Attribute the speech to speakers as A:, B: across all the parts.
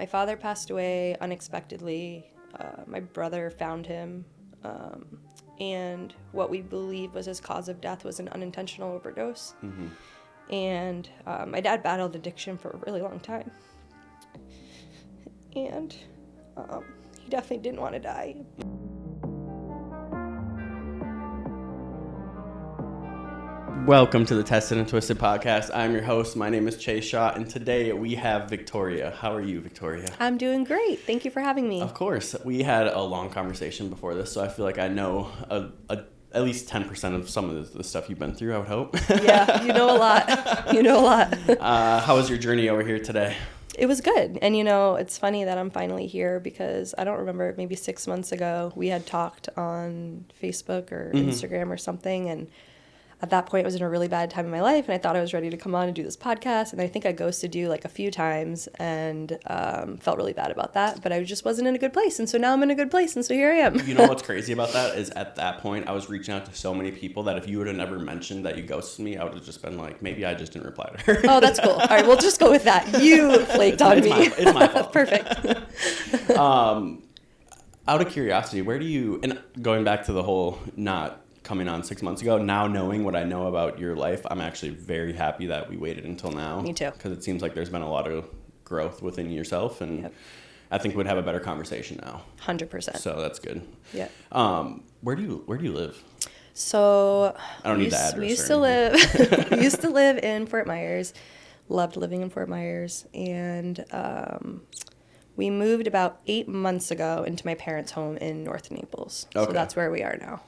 A: My father passed away unexpectedly. My brother found him, and what we believe was his cause of death was an unintentional overdose.
B: Mm-hmm.
A: And my dad battled addiction for a really long time. And he definitely didn't want to die.
B: Welcome to the Tested and Twisted podcast. I'm your host. My name is Chase Shaw, and today we have Victoria. How are you, Victoria?
A: I'm doing great. Thank you for having me.
B: Of course. We had a long conversation before this, so I feel like I know at least 10% of some of the stuff you've been through, I would hope.
A: Yeah, you know a lot. You know a lot.
B: How was your journey over here today?
A: It was good. And, it's funny that I'm finally here because I don't remember, maybe 6 months ago, we had talked on Facebook or Instagram or something, and at that point, I was in a really bad time in my life, and I thought I was ready to come on and do this podcast, and I think I ghosted you like a few times and felt really bad about that, but I just wasn't in a good place, and so now I'm in a good place, and so here I am.
B: You know what's crazy about that is at that point, I was reaching out to so many people that if you would have never mentioned that you ghosted me, I would have just been like, maybe I just didn't reply to her.
A: Oh, that's cool. All right, we'll just go with that. You flaked on me.
B: It's my fault.
A: Perfect.
B: Out of curiosity, where do you, and going back to the whole not coming on 6 months ago, now knowing what I know about your life, I'm actually very happy that we waited until now.
A: Me too.
B: Because it seems like there's been a lot of growth within yourself, and
A: Yep.
B: I think we'd have a better conversation now.
A: 100%.
B: So that's good.
A: Yeah.
B: Where do you live?
A: So
B: I don't need the address.
A: We used to live in Fort Myers. Loved living in Fort Myers, and we moved about 8 months ago into my parents' home in North Naples.
B: Okay.
A: So that's where we are now.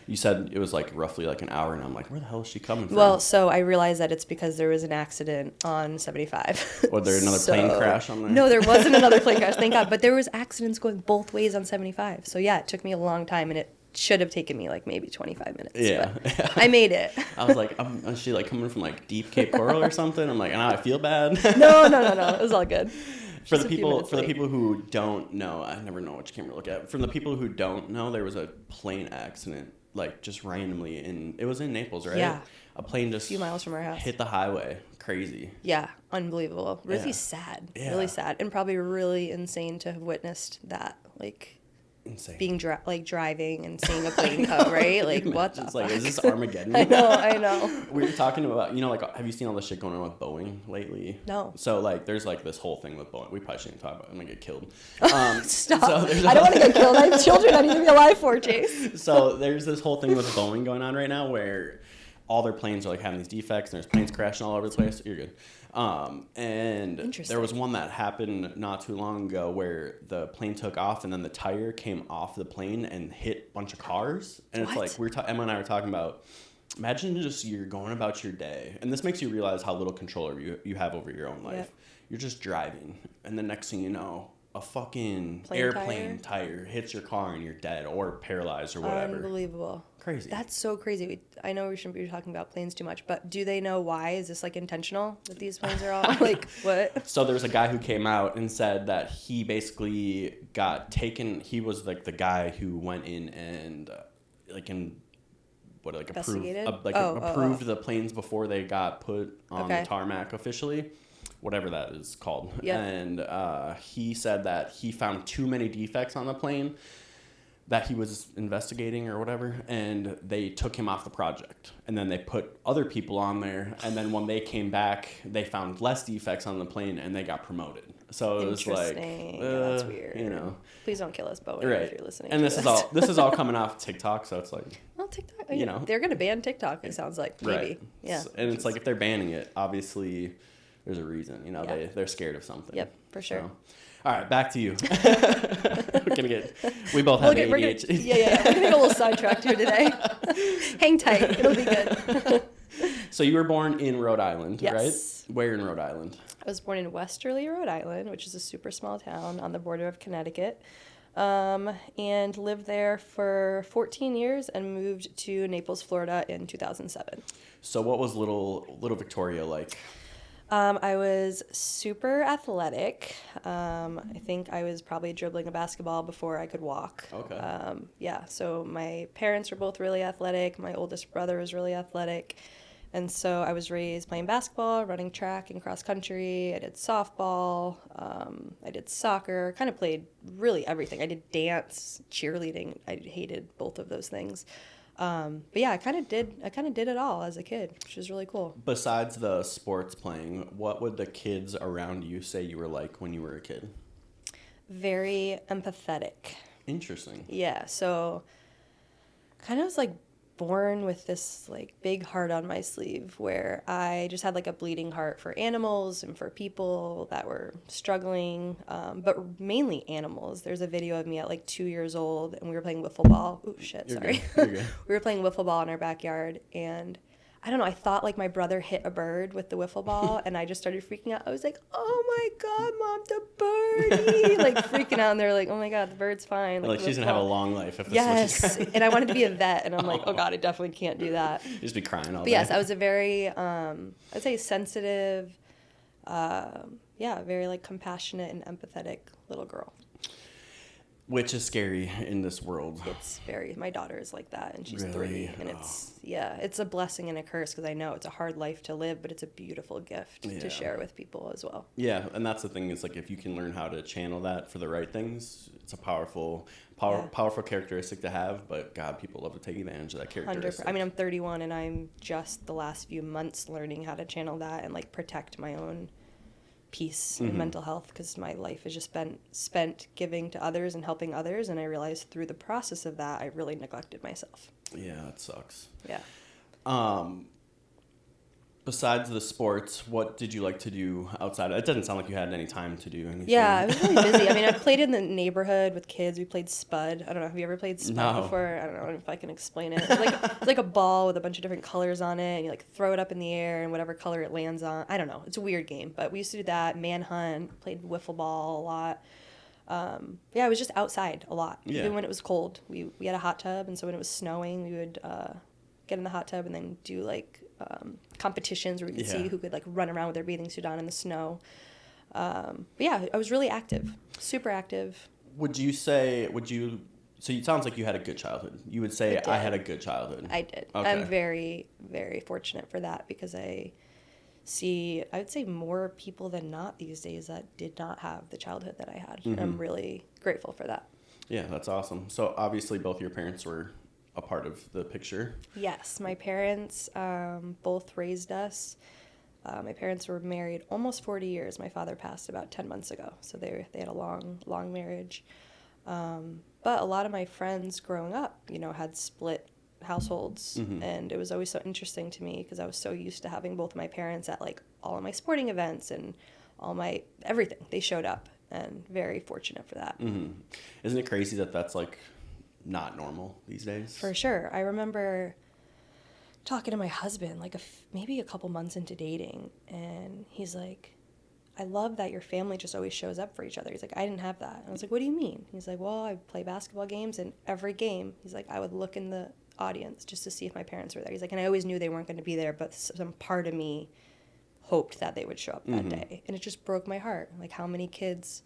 B: You said it was like roughly like an hour, and I'm like, where the hell is she coming from?
A: Well, so I realized that it's because there was an accident on 75.
B: Was there another plane crash on there?
A: No, there wasn't another plane crash, thank God. But there was accidents going both ways on 75. So yeah, it took me a long time, and it should have taken me like maybe 25 minutes.
B: Yeah.
A: But I made it.
B: I was like, is she like coming from like deep Cape Coral or something? I'm like, now I feel bad.
A: No. It was all good.
B: For the people who don't know, I never know which camera to look at. For the people who don't know, there was a plane accident, like just randomly it was in Naples, right?
A: Yeah.
B: A plane just
A: a few miles from our house
B: hit the highway. Crazy.
A: Yeah, unbelievable. Really sad.
B: Yeah.
A: Really sad, and probably really insane to have witnessed that. Like,
B: insane.
A: Being driving and seeing a plane come, right? Like, what the fuck?
B: It's like, is this Armageddon?
A: I know.
B: We were talking about, like, have you seen all the shit going on with Boeing lately?
A: No.
B: So, like, there's, like, this whole thing with Boeing. We probably shouldn't talk about it. I'm going to get killed.
A: Stop. I don't want to get killed. I have children I need to be alive for, Chase.
B: So, there's this whole thing with Boeing going on right now where all their planes are, like, having these defects, and there's planes crashing all over the place. You're good. And there was one that happened not too long ago where the plane took off and then the tire came off the plane and hit a bunch of cars. And it's like, Emma and I were talking about, imagine just you're going about your day, and this makes you realize how little control you have over your own life. Yep. You're just driving, and the next thing you know, a fucking airplane tire hits your car and you're dead or paralyzed or whatever.
A: Unbelievable.
B: Crazy.
A: That's so crazy. I know we shouldn't be talking about planes too much, but do they know why? Is this like intentional that these planes are all like what?
B: So there's a guy who came out and said that he basically got taken. He was like the guy who went in and approved the planes before they got put on the tarmac officially. Whatever that is called. Yep. And he said that he found too many defects on the plane that he was investigating or whatever, and they took him off the project. And then they put other people on there, and then when they came back, they found less defects on the plane, and they got promoted. So it was like,
A: that's weird. Please don't kill us, Boeing, if you're listening.
B: And this is all coming off TikTok, so it's like,
A: well, TikTok, they're gonna ban TikTok. It sounds like maybe,
B: right.
A: Yeah.
B: And it's like if they're banning it, obviously there's a reason. They're scared of something.
A: Yep, for sure.
B: So. All right, back to you. We both have ADHD.
A: We're gonna get a little sidetracked here today. Hang tight, it'll be good.
B: So you were born in Rhode Island,
A: yes.
B: Right? Where in Rhode Island?
A: I was born in Westerly, Rhode Island, which is a super small town on the border of Connecticut, and lived there for 14 years and moved to Naples, Florida in 2007.
B: So what was little Victoria like?
A: I was super athletic. I think I was probably dribbling a basketball before I could walk.
B: Okay.
A: So my parents were both really athletic. My oldest brother was really athletic. And so I was raised playing basketball, running track and cross country. I did softball. I did soccer. Kind of played really everything. I did dance, cheerleading. I hated both of those things. But yeah, I kind of did it all as a kid, which was really cool.
B: Besides the sports playing, what would the kids around you say you were like when you were a kid?
A: Very empathetic.
B: Interesting.
A: Yeah, so kind of was like born with this like big heart on my sleeve where I just had like a bleeding heart for animals and for people that were struggling, but mainly animals. There's a video of me at like 2 years old and we were playing wiffle ball. Oh shit,
B: You're
A: sorry.
B: good. You're good.
A: We were playing wiffle ball in our backyard and I don't know, I thought like my brother hit a bird with the wiffle ball and I just started freaking out. I was like, oh my God, Mom, the birdie! Like freaking out and they're like, oh my God, the bird's fine.
B: Like she's going to have a long life if this
A: yes.
B: is what she's trying.
A: And I wanted to be a vet and I'm like, oh God, I definitely can't do that.
B: You just be crying all
A: But
B: day.
A: yes, I was a very, I'd say sensitive, very like compassionate and empathetic little girl.
B: Which is scary in this world.
A: It's very, my daughter is like that and she's
B: Really?
A: 3 and it's a blessing and a curse because I know it's a hard life to live, but it's a beautiful gift to share with people as well.
B: Yeah, and that's the thing is like if you can learn how to channel that for the right things, it's a powerful characteristic to have, but God, people love to take advantage of that characteristic.
A: 100%. I mean, I'm 31 and I'm just the last few months learning how to channel that and like protect my own peace and mental health because my life has just been spent giving to others and helping others, and I realized through the process of that I really neglected myself.
B: Yeah, that sucks.
A: Yeah.
B: Besides the sports, what did you like to do outside? It doesn't sound like you had any time to do anything.
A: Yeah, I was really busy. I mean, I played in the neighborhood with kids. We played Spud. I don't know. Have you ever played Spud before? I don't know if I can explain it. It's like a ball with a bunch of different colors on it, and you like throw it up in the air, and whatever color it lands on. I don't know. It's a weird game, but we used to do that. Manhunt. Played wiffle ball a lot. I was just outside a lot, even when it was cold. We had a hot tub, and so when it was snowing, we would get in the hot tub and then do like competitions where we could see who could like run around with their bathing suit on in the snow. I was really active, super active. So it sounds like you had a good childhood. You would say I had a good childhood. I did.
B: Okay.
A: I'm very, very fortunate for that because I would say more people than not these days that did not have the childhood that I had. Mm-hmm. I'm really grateful for that. Yeah,
B: that's awesome. So obviously both your parents were a part of the picture.
A: Yes, my parents both raised us. My parents were married almost 40 years. My father passed about 10 months ago, so they had a long marriage. But a lot of my friends growing up, had split households, and it was always so interesting to me because I was so used to having both my parents at like all of my sporting events and all my everything. They showed up, and very fortunate for that.
B: Mm-hmm. Isn't it crazy that that's like not normal these days?
A: For sure. I remember talking to my husband like maybe a couple months into dating, and he's like, I love that your family just always shows up for each other. He's like, I didn't have that. And I was like, what do you mean? He's like, well, I play basketball games, and every game, he's like, I would look in the audience just to see if my parents were there. He's like, and I always knew they weren't going to be there, but some part of me hoped that they would show up that day. And it just broke my heart. Like how many kids,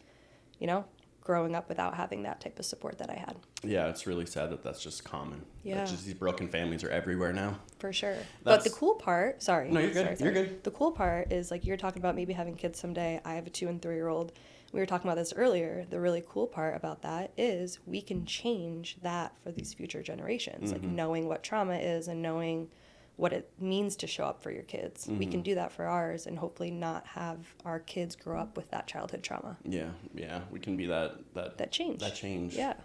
A: growing up without having that type of support that I had.
B: Yeah, it's really sad that that's just common.
A: Yeah.
B: That just these broken families are everywhere now.
A: For sure. But the cool part, sorry.
B: No, you're good.
A: Sorry.
B: You're good.
A: The cool part is like you're talking about maybe having kids someday. I have a 2 and 3 year old. We were talking about this earlier. The really cool part about that is we can change that for these future generations. Like knowing what trauma is and knowing what it means to show up for your kids. We can do that for ours and hopefully not have our kids grow up with that childhood trauma.
B: Yeah. We can be that
A: change.
B: That change.
A: Yeah.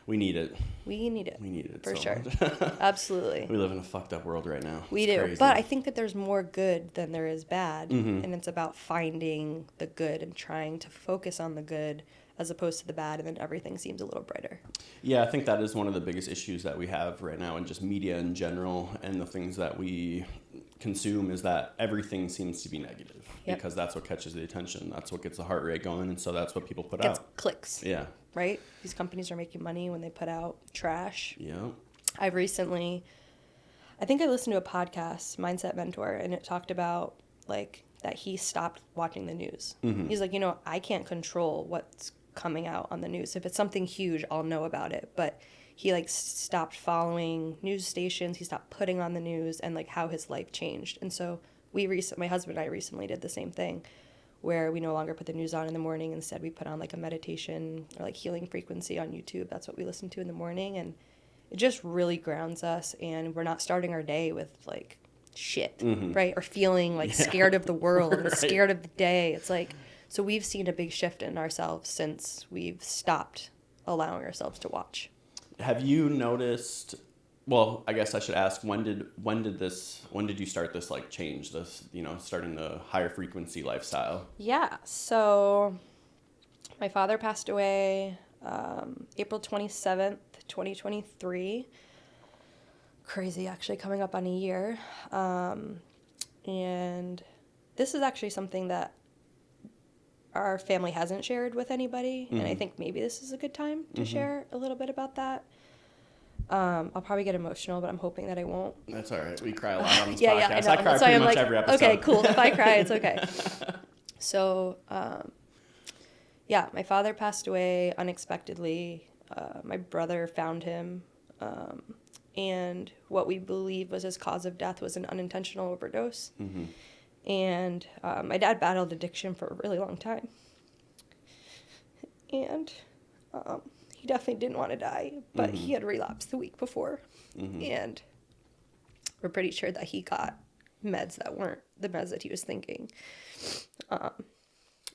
B: We need it.
A: We need it. For
B: so
A: sure.
B: much.
A: Absolutely.
B: We live in a fucked up world right now.
A: We do. Crazy. But I think that there's more good than there is bad. And it's about finding the good and trying to focus on the good as opposed to the bad, and then everything seems a little brighter.
B: Yeah, I think that is one of the biggest issues that we have right now in just media in general and the things that we consume is that everything seems to be negative because that's what catches the attention. That's what gets the heart rate going, and so that's what people put out.
A: Gets clicks.
B: Yeah.
A: Right? These companies are making money when they put out trash.
B: Yeah.
A: I think I listened to a podcast, Mindset Mentor, and it talked about like that he stopped watching the news. He's like, I can't control what's coming out on the news. If it's something huge, I'll know about it. But he like stopped following news stations. He stopped putting on the news, and like how his life changed. And so my husband and I recently did the same thing, where we no longer put the news on in the morning. Instead, we put on like a meditation or like healing frequency on YouTube. That's what we listen to in the morning. And it just really grounds us. And we're not starting our day with like shit, right? Or feeling like scared of the world and scared of the day. It's like, so we've seen a big shift in ourselves since we've stopped allowing ourselves to watch.
B: Have you noticed, well, I guess I should ask, when did you start this like change, this, starting the higher frequency lifestyle?
A: Yeah. So my father passed away April 27th, 2023. Crazy, actually, coming up on a year. And this is actually something that our family hasn't shared with anybody. And I think maybe this is a good time to share a little bit about that. I'll probably get emotional, but I'm hoping that I won't.
B: That's all right. We cry a lot on this
A: yeah,
B: podcast.
A: Yeah, I know.
B: I cry pretty much every episode.
A: Okay, cool. If I cry, it's okay. So, my father passed away unexpectedly. My brother found him, and what we believe was his cause of death was an unintentional overdose. And my dad battled addiction for a really long time. And he definitely didn't want to die, but he had relapsed the week before. And we're pretty sure that he got meds that weren't the meds that he was thinking.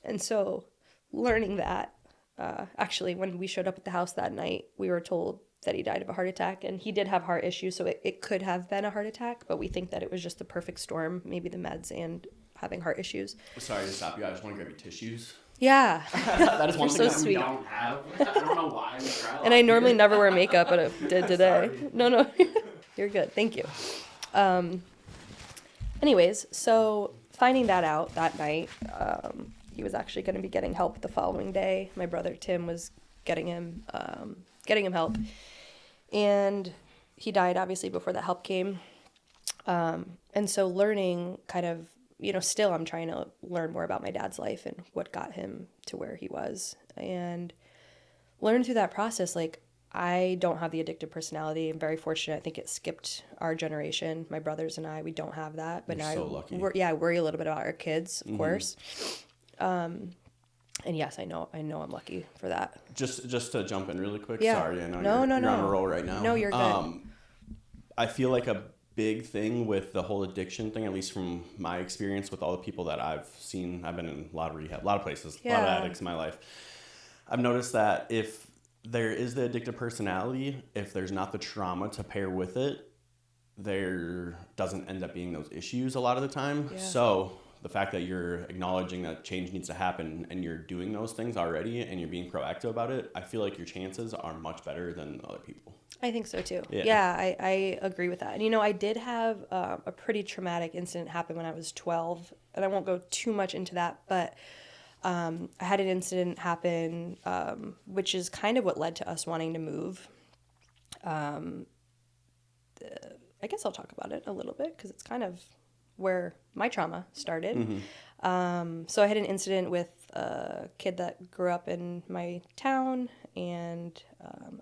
A: And so learning that, actually, when we showed up at the house that night, we were told that he died of a heart attack, and he did have heart issues, so it could have been a heart attack, but we think that it was just the perfect storm, maybe the meds and having heart issues.
B: Sorry to stop you. I just want to grab you tissues.
A: Yeah.
B: That is one thing
A: so
B: that we don't have. I don't know why.
A: And I normally never wear makeup, but I did today. No. You're good. Thank you. Anyways, so finding that out that night, he was actually going to be getting help the following day. My brother Tim was getting him help. And he died, obviously, before that help came. And so learning kind of, still I'm trying to learn more about my dad's life and what got him to where he was. And learn through that process, like, I don't have the addictive personality. I'm very fortunate. I think it skipped our generation. My brothers and I, we don't have that. But
B: You're
A: now
B: so lucky.
A: I worry a little bit about our kids, of course. And yes, I know I'm lucky for that.
B: Just to jump in really quick.
A: Yeah.
B: Sorry, I know
A: No,
B: you're on a roll right now.
A: No, you're good.
B: I feel like a big thing with the whole addiction thing, at least from my experience with all the people that I've seen, I've been in a lot of rehab, a lot of places, a lot of addicts in my life. I've noticed that if there is the addictive personality, if there's not the trauma to pair with it, there doesn't end up being those issues a lot of the time. Yeah. So the fact that you're acknowledging that change needs to happen and you're doing those things already and you're being proactive about it, I feel like your chances are much better than other people.
A: I think so too. Yeah, I agree with that. And I did have a pretty traumatic incident happen when I was 12, and I won't go too much into that, but I had an incident happen, which is kind of what led to us wanting to move. I guess I'll talk about it a little bit because it's kind of where my trauma started. So I had an incident with a kid that grew up in my town, and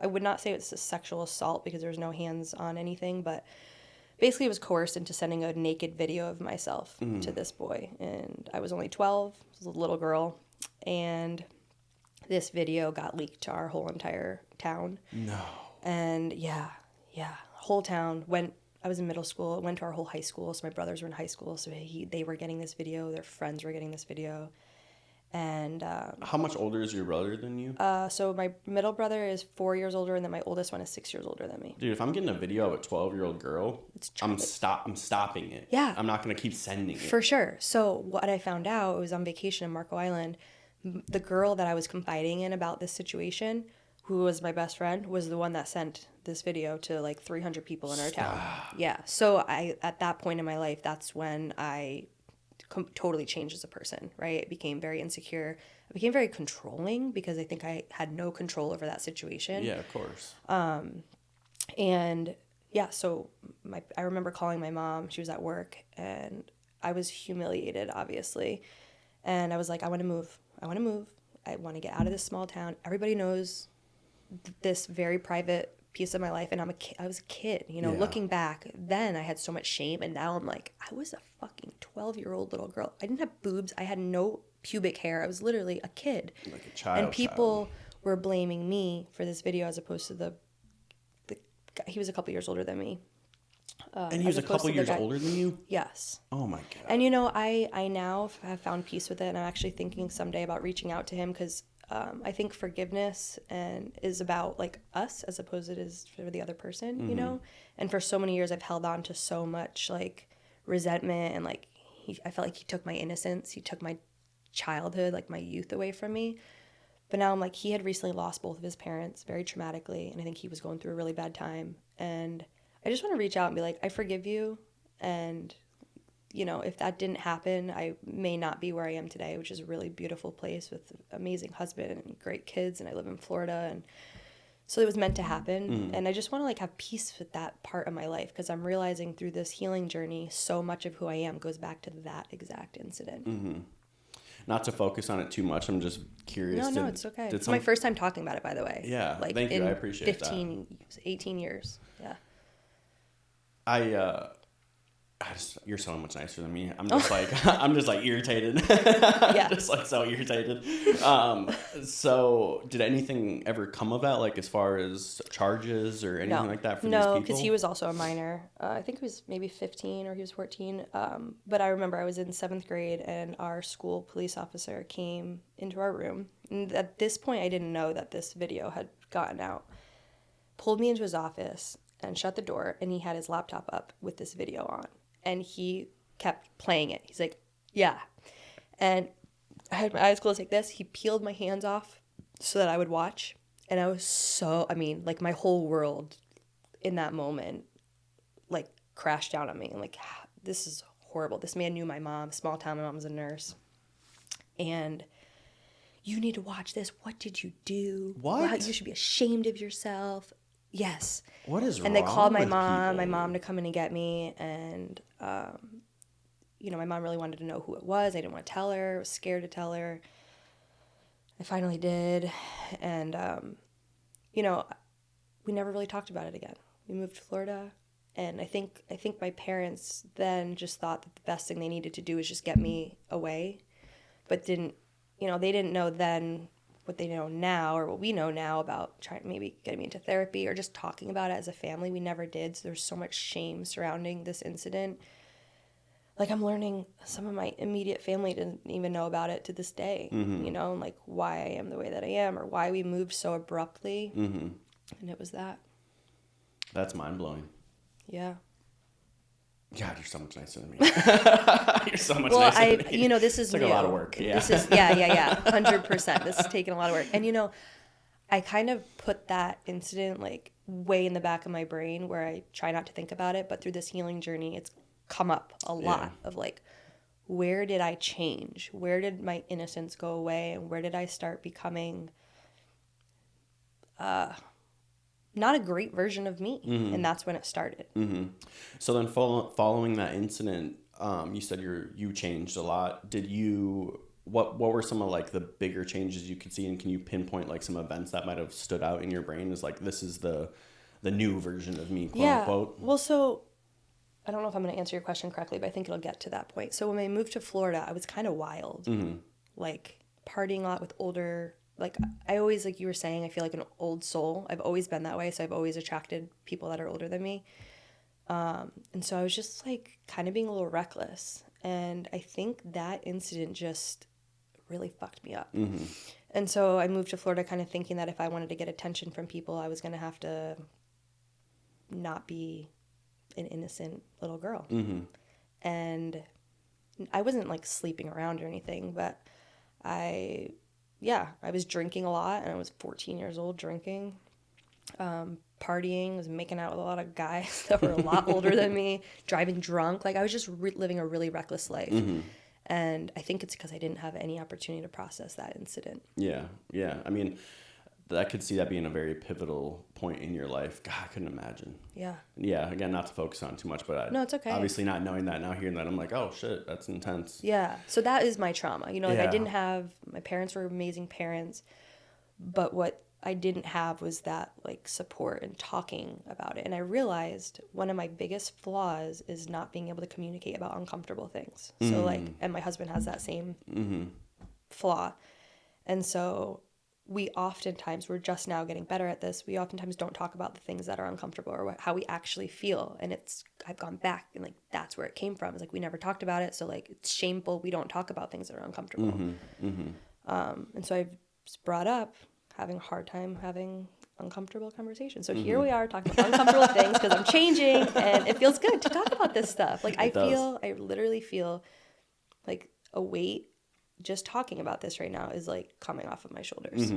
A: I would not say it's a sexual assault because there was no hands on anything, but basically I was coerced into sending a naked video of myself to this boy. And I was only 12, I was a little girl, and this video got leaked to our whole entire town.
B: No.
A: And yeah, whole town went. I was in middle school, went to our whole high school, so my brothers were in high school, so they were getting this video, their friends were getting this video. And
B: how much older is your brother than you?
A: So my middle brother is 4 years older, and then my oldest one is 6 years older than me.
B: Dude, if I'm getting a video of a 12-year-old girl, I'm stopping it.
A: Yeah.
B: I'm not going to keep sending it.
A: For sure. So what I found out, I was on vacation in Marco Island, the girl that I was confiding in about this situation, who was my best friend, was the one that sent this video to like 300 people in our town. Yeah. So at that point in my life, that's when I totally changed as a person, right? I became very insecure. I became very controlling because I think I had no control over that situation.
B: Yeah, of course.
A: And yeah, so I remember calling my mom. She was at work, and I was humiliated, obviously. And I was like, I want to move. I want to get out of this small town. Everybody knows this very private piece of my life, and I was a kid, you know, looking back then I had so much shame, and now I'm like, I was a fucking 12-year-old little girl. I didn't have boobs. I had no pubic hair. I was literally a kid.
B: Like a child.
A: And people were blaming me for this video as opposed to the guy. He was a couple years older than me.
B: And he was a couple years older than you?
A: Yes.
B: Oh my God.
A: And you know, I now have found peace with it, and I'm actually thinking someday about reaching out to him, because I think forgiveness is about like us as opposed to it is for the other person, you know? And for so many years I've held on to so much like resentment, and like I felt like he took my innocence, he took my childhood, like my youth away from me. But now I'm like, he had recently lost both of his parents very traumatically, and I think he was going through a really bad time. And I just want to reach out and be like, I forgive you. And, you know, if that didn't happen, I may not be where I am today, which is a really beautiful place with an amazing husband and great kids. And I live in Florida. And so it was meant to happen. And I just want to like have peace with that part of my life, because I'm realizing through this healing journey, so much of who I am goes back to that exact incident.
B: Not to focus on it too much. I'm just curious.
A: No, it's okay. It's my first time talking about it, by the way.
B: Yeah,
A: like,
B: thank you. I appreciate
A: 18 years. Yeah.
B: You're so much nicer than me. I'm just I'm just like irritated.
A: Yeah.
B: Just like so irritated. So did anything ever come of that? Like as far as charges or anything like that for these people?
A: No, because he was also a minor. I think he was maybe 15 or he was 14. But I remember I was in 7th grade, and our school police officer came into our room. And at this point, I didn't know that this video had gotten out. Pulled me into his office and shut the door, and he had his laptop up with this video on. And he kept playing it. He's like, yeah. And I had my eyes closed like this. He peeled my hands off so that I would watch. And I was like my whole world in that moment, like crashed down on me. I'm like, this is horrible. This man knew my mom, small town. My mom was a nurse. And you need to watch this. What did you do?
B: What?
A: You should be ashamed of yourself. Yes.
B: What is wrong?
A: And they called my
B: with
A: mom,
B: people?
A: to come in and get me. And, you know, my mom really wanted to know who it was. I didn't want to tell her. I was scared to tell her. I finally did. And, you know, we never really talked about it again. We moved to Florida. And I think my parents then just thought that the best thing they needed to do was just get me away. But they didn't know then what they know now, or what we know now about trying maybe getting me into therapy or just talking about it as a family. We never did. So there's so much shame surrounding this incident. Like, I'm learning some of my immediate family didn't even know about it to this day, you know, and like why I am the way that I am, or why we moved so abruptly. And it was that.
B: That's mind blowing.
A: Yeah.
B: God, you're so much nicer than me. You're so much nicer than me.
A: You know, this is
B: it's like a lot of work. Yeah.
A: This is, yeah. 100%. This is taking a lot of work. And, you know, I kind of put that incident like way in the back of my brain where I try not to think about it. But through this healing journey, it's come up a lot of like, where did I change? Where did my innocence go away? And where did I start becoming not a great version of me? And that's when it started.
B: So then following that incident, you said you changed a lot. What were some of like the bigger changes you could see, and can you pinpoint like some events that might have stood out in your brain as like, this is the new version of me, quote unquote?
A: Well, so I don't know if I'm going to answer your question correctly, but I think it'll get to that point. So when I moved to Florida, I was kind of wild, like partying a lot with older. Like, I always, like you were saying, I feel like an old soul. I've always been that way, so I've always attracted people that are older than me. And so I was just, like, kind of being a little reckless. And I think that incident just really fucked me up. And so I moved to Florida kind of thinking that if I wanted to get attention from people, I was going to have to not be an innocent little girl. And I wasn't, like, sleeping around or anything, but I was drinking a lot, and I was 14 years old drinking, partying, was making out with a lot of guys that were a lot older than me, driving drunk. Like, I was just living a really reckless life. And I think it's because I didn't have any opportunity to process that incident. Yeah. I mean, I could see that being a very pivotal point in your life. God, I couldn't imagine. Yeah, again, not to focus on too much, but no, it's okay. Obviously not knowing that, now hearing that, I'm like, oh shit, that's intense. Yeah, so that is my trauma. You know, like I didn't have, my parents were amazing parents, but what I didn't have was that like support and talking about it. And I realized one of my biggest flaws is not being able to communicate about uncomfortable things. So like, and my husband has that same flaw. And so we're just now getting better at this. We oftentimes don't talk about the things that are uncomfortable or how we actually feel. And I've gone back and like, that's where it came from. It's like, we never talked about it. So like, it's shameful. We don't talk about things that are uncomfortable. And so I've brought up having a hard time having uncomfortable conversations. So here we are talking about uncomfortable things because I'm changing and it feels good to talk about this stuff. Like I literally feel like a weight just talking about this right now is like coming off of my shoulders.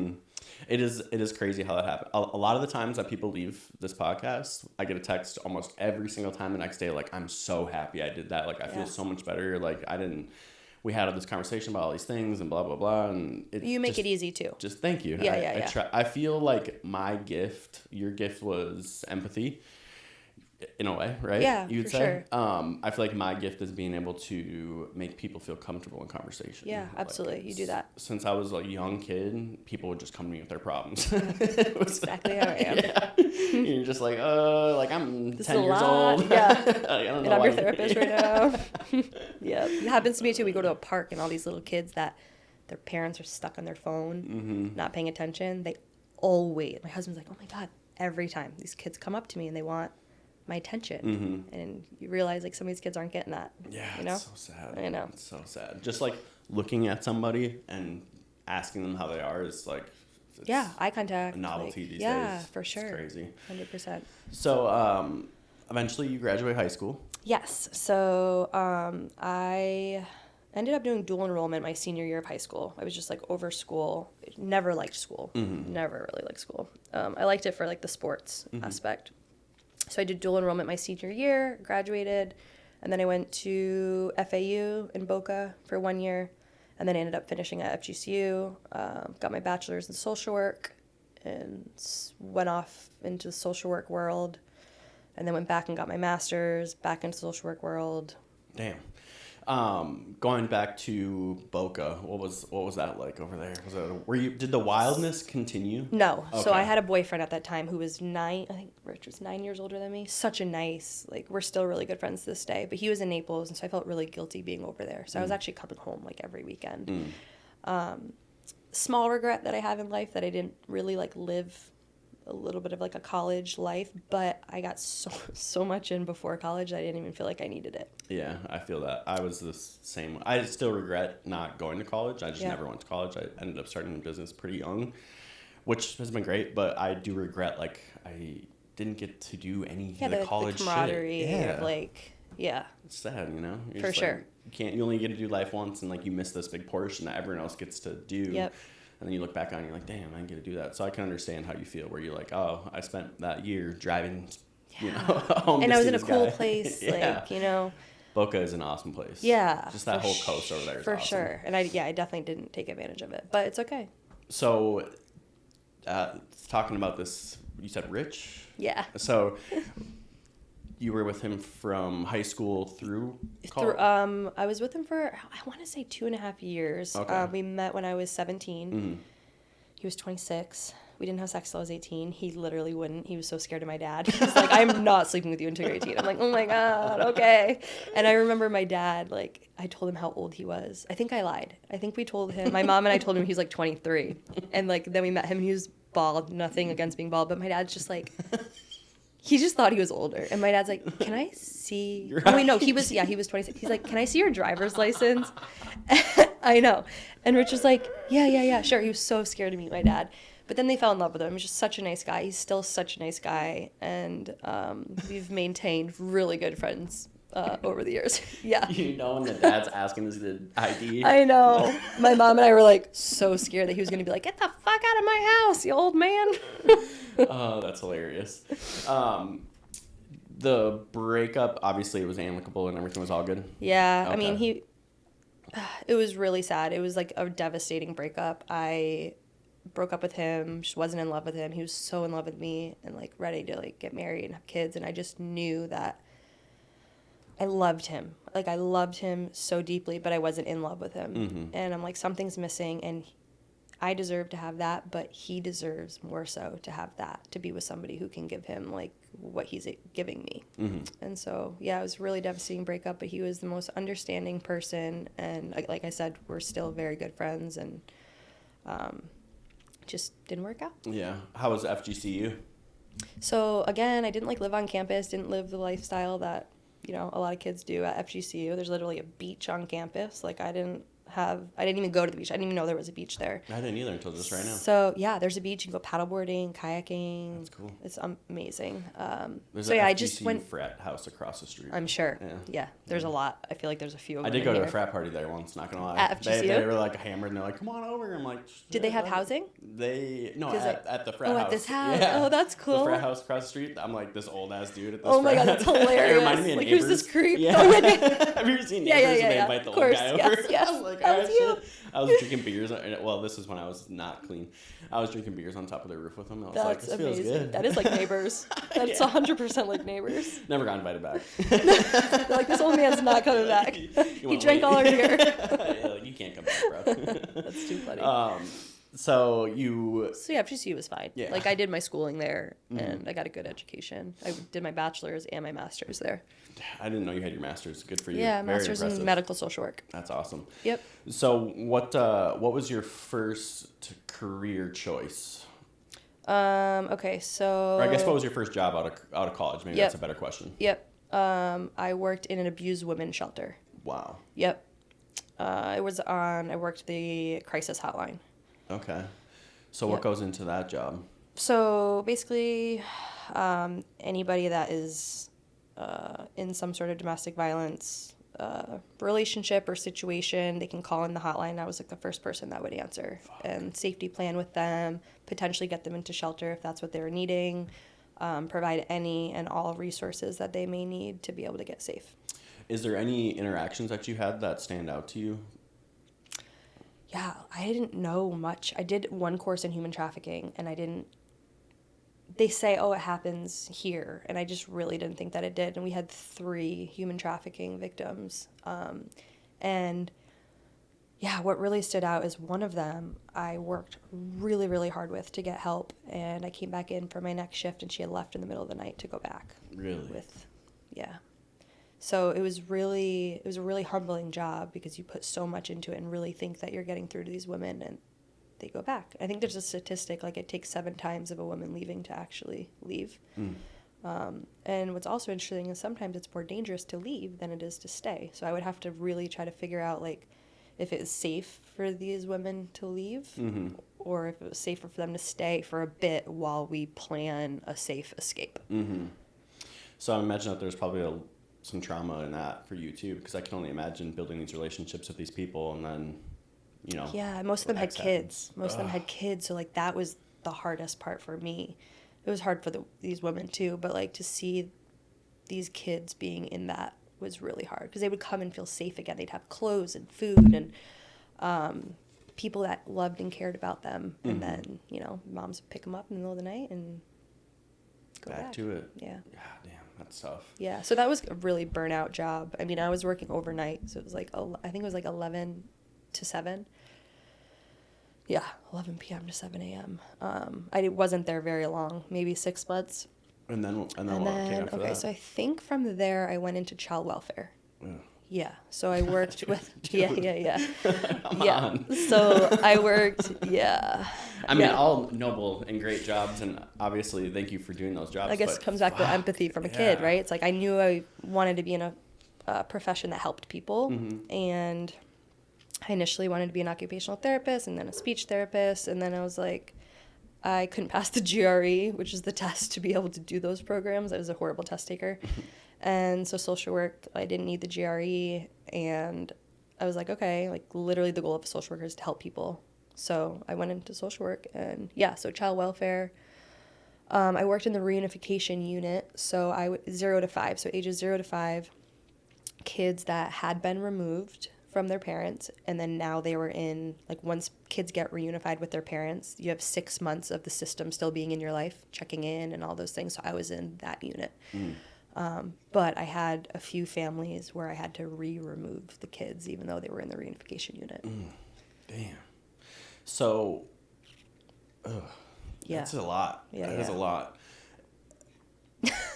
B: It is crazy how that happened. A lot of the times that people leave this podcast, I get a text almost every single time the next day. Like, I'm so happy I did that. Like, I feel so much better. Like, we had this conversation about all these things and blah, blah, blah. And
A: you make it easy too.
B: Just thank you. I feel like your gift was empathy in a way, right?
A: Yeah,
B: You'd
A: for
B: say.
A: sure.
B: I feel like my gift is being able to make people feel comfortable in conversation.
A: Yeah, absolutely.
B: Like,
A: you do that.
B: Since I was like a young kid, people would just come to me with their problems.
A: Exactly how I am.
B: Yeah. You're just like, I'm
A: this
B: 10 years old.
A: Yeah.
B: I don't know
A: and I'm your therapist right now. Yeah. It happens to me too. We go to a park and all these little kids that their parents are stuck on their phone, not paying attention. They always, my husband's like, oh my God, every time these kids come up to me and they want my attention. And you realize like some of these kids aren't getting that.
B: Yeah,
A: you know?
B: It's so sad.
A: I know.
B: It's so sad. Just like looking at somebody and asking them how they are is like,
A: eye contact.
B: A novelty these days.
A: Yeah, for sure.
B: It's crazy.
A: 100%.
B: So, eventually you graduate high school.
A: Yes. So, I ended up doing dual enrollment my senior year of high school. I was just like over school. Never liked school. Never really liked school. I liked it for like the sports aspect. So I did dual enrollment my senior year, graduated, and then I went to FAU in Boca for 1 year, and then I ended up finishing at FGCU, got my bachelor's in social work, and went off into the social work world, and then went back and got my master's, back into the social work world.
B: Damn. Going back to Boca, what was that like over there? Did the wildness continue?
A: No.
B: Okay.
A: So I had a boyfriend at that time who was 9, I think Rich was 9 years older than me. Such a nice, like, we're still really good friends to this day, but he was in Naples, and so I felt really guilty being over there. So I was actually coming home like every weekend. Small regret that I have in life that I didn't really like live a little bit of like a college life, but I got so much in before college that I didn't even feel like I needed it.
B: Yeah, I feel that. I was the same. I still regret not going to college. I just never went to college. I ended up starting a business pretty young, which has been great, but I do regret like I didn't get to do any of the college
A: the camaraderie
B: shit.
A: of like,
B: It's sad, you know?
A: For sure.
B: You only get to do life once, and like you miss this big portion that everyone else gets to do.
A: Yep.
B: And then you look back on it and you're like, damn, I didn't get to do that. So I can understand how you feel where you're like, oh, I spent that year driving, home
A: and
B: to
A: I was
B: see
A: in a
B: this
A: cool
B: guy.
A: place,
B: Yeah.
A: like, you know.
B: Boca is an awesome place.
A: Yeah.
B: Just that whole coast over there is
A: for
B: awesome.
A: sure. And I definitely didn't take advantage of it, but it's okay.
B: So, talking about this, you said Rich?
A: Yeah.
B: So, you were with him from high school through college?
A: I was with him for, I want to say 2.5 years.
B: Okay.
A: We met when I was 17. He was 26. We didn't have sex till I was 18. He literally wouldn't. He was so scared of my dad. He's like, I'm not sleeping with you until you're 18. I'm like, oh my God, okay. And I remember my dad, like, I told him how old he was. I think I lied. I think we told him, my mom and I told him he was like 23. And like, then we met him and he was bald. Nothing against being bald, but my dad's just like, he just thought he was older. And my dad's like, can I see? Oh, wait, no, he was 26. He's like, can I see your driver's license? I know. And Rich was like, yeah, sure. He was so scared to meet my dad. But then they fell in love with him. He's just such a nice guy. He's still such a nice guy. And we've maintained really good friends over the years. Yeah.
B: You know when the dad's asking us the ID?
A: I know. My mom and I were like so scared that he was going to be like, get the fuck out of my house, you old man.
B: Oh, that's hilarious. The breakup, obviously it was amicable and everything was all good?
A: Yeah.
B: Okay.
A: I mean, it was really sad. It was like a devastating breakup. I broke up with him, just wasn't in love with him. He was so in love with me and like ready to like get married and have kids. And I just knew that I loved him. Like I loved him so deeply, but I wasn't in love with him. And I'm like, something's missing. And I deserve to have that, but he deserves more so to have that, to be with somebody who can give him like what he's giving me. And so, yeah, it was a really devastating breakup, but he was the most understanding person. And like I said, we're still very good friends, and just didn't work out.
B: Yeah. How was FGCU?
A: So again, I didn't like live on campus, didn't live the lifestyle that, you know, a lot of kids do at FGCU. There's literally a beach on campus. Like I didn't even go to the beach. I didn't even know there was a beach there.
B: I didn't either until just right now.
A: So yeah, there's a beach. You can go paddleboarding, kayaking.
B: That's cool.
A: It's amazing.
B: There's
A: so
B: an
A: yeah,
B: FGCU
A: I just went
B: frat house across the street.
A: I'm sure. Yeah, there's a lot. I feel like there's a few of them.
B: I did go to
A: here.
B: a frat party there once, not gonna lie.
A: At FGCU?
B: They were like hammered and they're like, come on over. I'm like,
A: did they have housing?
B: At the frat house.
A: At this house.
B: Yeah.
A: Oh, that's cool.
B: The frat house across the street. I'm like this old ass dude at this
A: Oh my god, that's hilarious.
B: It reminded me of
A: like,
B: Neighbors.
A: who's this creep?
B: Yeah.
A: Oh, yeah.
B: Have you ever seen Neighbors when they invite the old guy over?
A: Yes.
B: I was like,
A: that was you.
B: I was drinking beers. Well, this is when I was not clean. I was drinking beers on top of the roof with him. I was like, this
A: amazing.
B: feels good.
A: That is like Neighbors. That's 100% like Neighbors.
B: Never got invited back.
A: They're like, this old man's not coming back. He drank all our beer.
B: Yeah, like, you can't come back, bro.
A: That's too funny.
B: So
A: yeah, FGCU was fine.
B: Yeah.
A: Like I did my schooling there, and I got a good education. I did my bachelor's and my master's there.
B: I didn't know you had your master's. Good for you.
A: Yeah,
B: Very
A: master's
B: impressive.
A: in medical social work.
B: That's awesome.
A: Yep.
B: So what was your first career choice?
A: Okay, so.
B: Or I guess what was your first job out of college? Maybe that's a better question.
A: Yep. I worked in an abused women's shelter.
B: Wow.
A: Yep. I worked the crisis hotline.
B: Okay. So what goes into that job?
A: So basically, anybody that is in some sort of domestic violence relationship or situation, they can call in the hotline. I was like the first person that would answer. And safety plan with them, potentially get them into shelter if that's what they're needing, provide any and all resources that they may need to be able to get safe.
B: Is there any interactions that you had that stand out to you?
A: Yeah, I didn't know much. I did one course in human trafficking, and they say, oh, it happens here, and I just really didn't think that it did. And we had 3 human trafficking victims. And yeah, what really stood out is one of them I worked really, really hard with to get help, and I came back in for my next shift, and she had left in the middle of the night to go back.
B: Really?
A: Yeah. So it was a really humbling job because you put so much into it and really think that you're getting through to these women, and they go back. I think there's a statistic, like it takes 7 times of a woman leaving to actually leave. And what's also interesting is sometimes it's more dangerous to leave than it is to stay. So I would have to really try to figure out like if it was safe for these women to leave, or if it was safer for them to stay for a bit while we plan a safe escape.
B: So I imagine that there's probably some trauma in that for you too, because I can only imagine building these relationships with these people and then, you know.
A: Yeah, most of them had kids. So like that was the hardest part for me. It was hard for these women too, but like to see these kids being in that was really hard because they would come and feel safe again. They'd have clothes and food and people that loved and cared about them. And then, you know, moms would pick them up in the middle of the night and go back
B: to it.
A: Yeah.
B: God damn, that's tough.
A: Yeah, so that was a really burnout job. I mean, I was working overnight, so it was like, I think it was like 11 to 7. Yeah, 11 p.m. to 7 a.m. I wasn't there very long, maybe 6 months.
B: And then what came after that?
A: So I think from there I went into child welfare.
B: Yeah.
A: Yeah, so I worked with, yeah.
B: Come on.
A: So I worked,
B: I mean, all noble and great jobs, and obviously thank you for doing those jobs.
A: I guess it comes back to empathy from a kid, right? It's like I knew I wanted to be in a profession that helped people, and I initially wanted to be an occupational therapist and then a speech therapist, and then I was like, I couldn't pass the GRE, which is the test to be able to do those programs. I was a horrible test taker. And so social work, I didn't need the GRE, and I was like, okay, like literally the goal of a social worker is to help people. So I went into social work, and so child welfare. I worked in the reunification unit, so 0 to 5, so ages 0 to 5, kids that had been removed from their parents, and then now they were in, like once kids get reunified with their parents, you have 6 months of the system still being in your life, checking in and all those things, so I was in that unit. But I had a few families where I had to remove the kids even though they were in the reunification unit.
B: Damn. So, that's a lot.
A: Yeah,
B: that is a lot.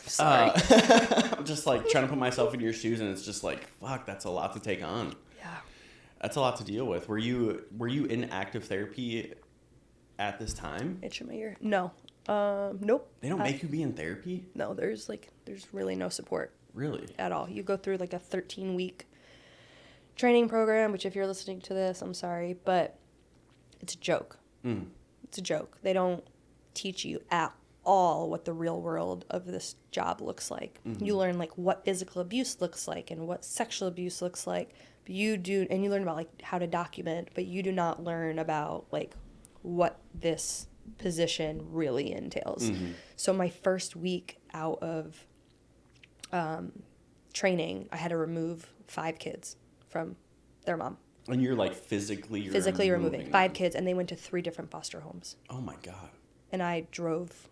A: Sorry.
B: I'm just like trying to put myself in your shoes, and it's just like, fuck, that's a lot to take on.
A: Yeah.
B: That's a lot to deal with. Were you in active therapy at this time?
A: Itch in my ear. No. Nope.
B: They don't make you be in therapy?
A: No, there's really no support.
B: Really?
A: At all. You go through like a 13-week training program, which if you're listening to this, I'm sorry, but it's a joke. It's a joke. They don't teach you at all what the real world of this job looks like. You learn like what physical abuse looks like and what sexual abuse looks like. But you learn about like how to document, but you do not learn about like what this position really entails. So my first week out of training, I had to remove 5 kids from their mom.
B: And you're like physically
A: removing 5 kids, and they went to 3 different foster homes.
B: Oh my God.
A: And I drove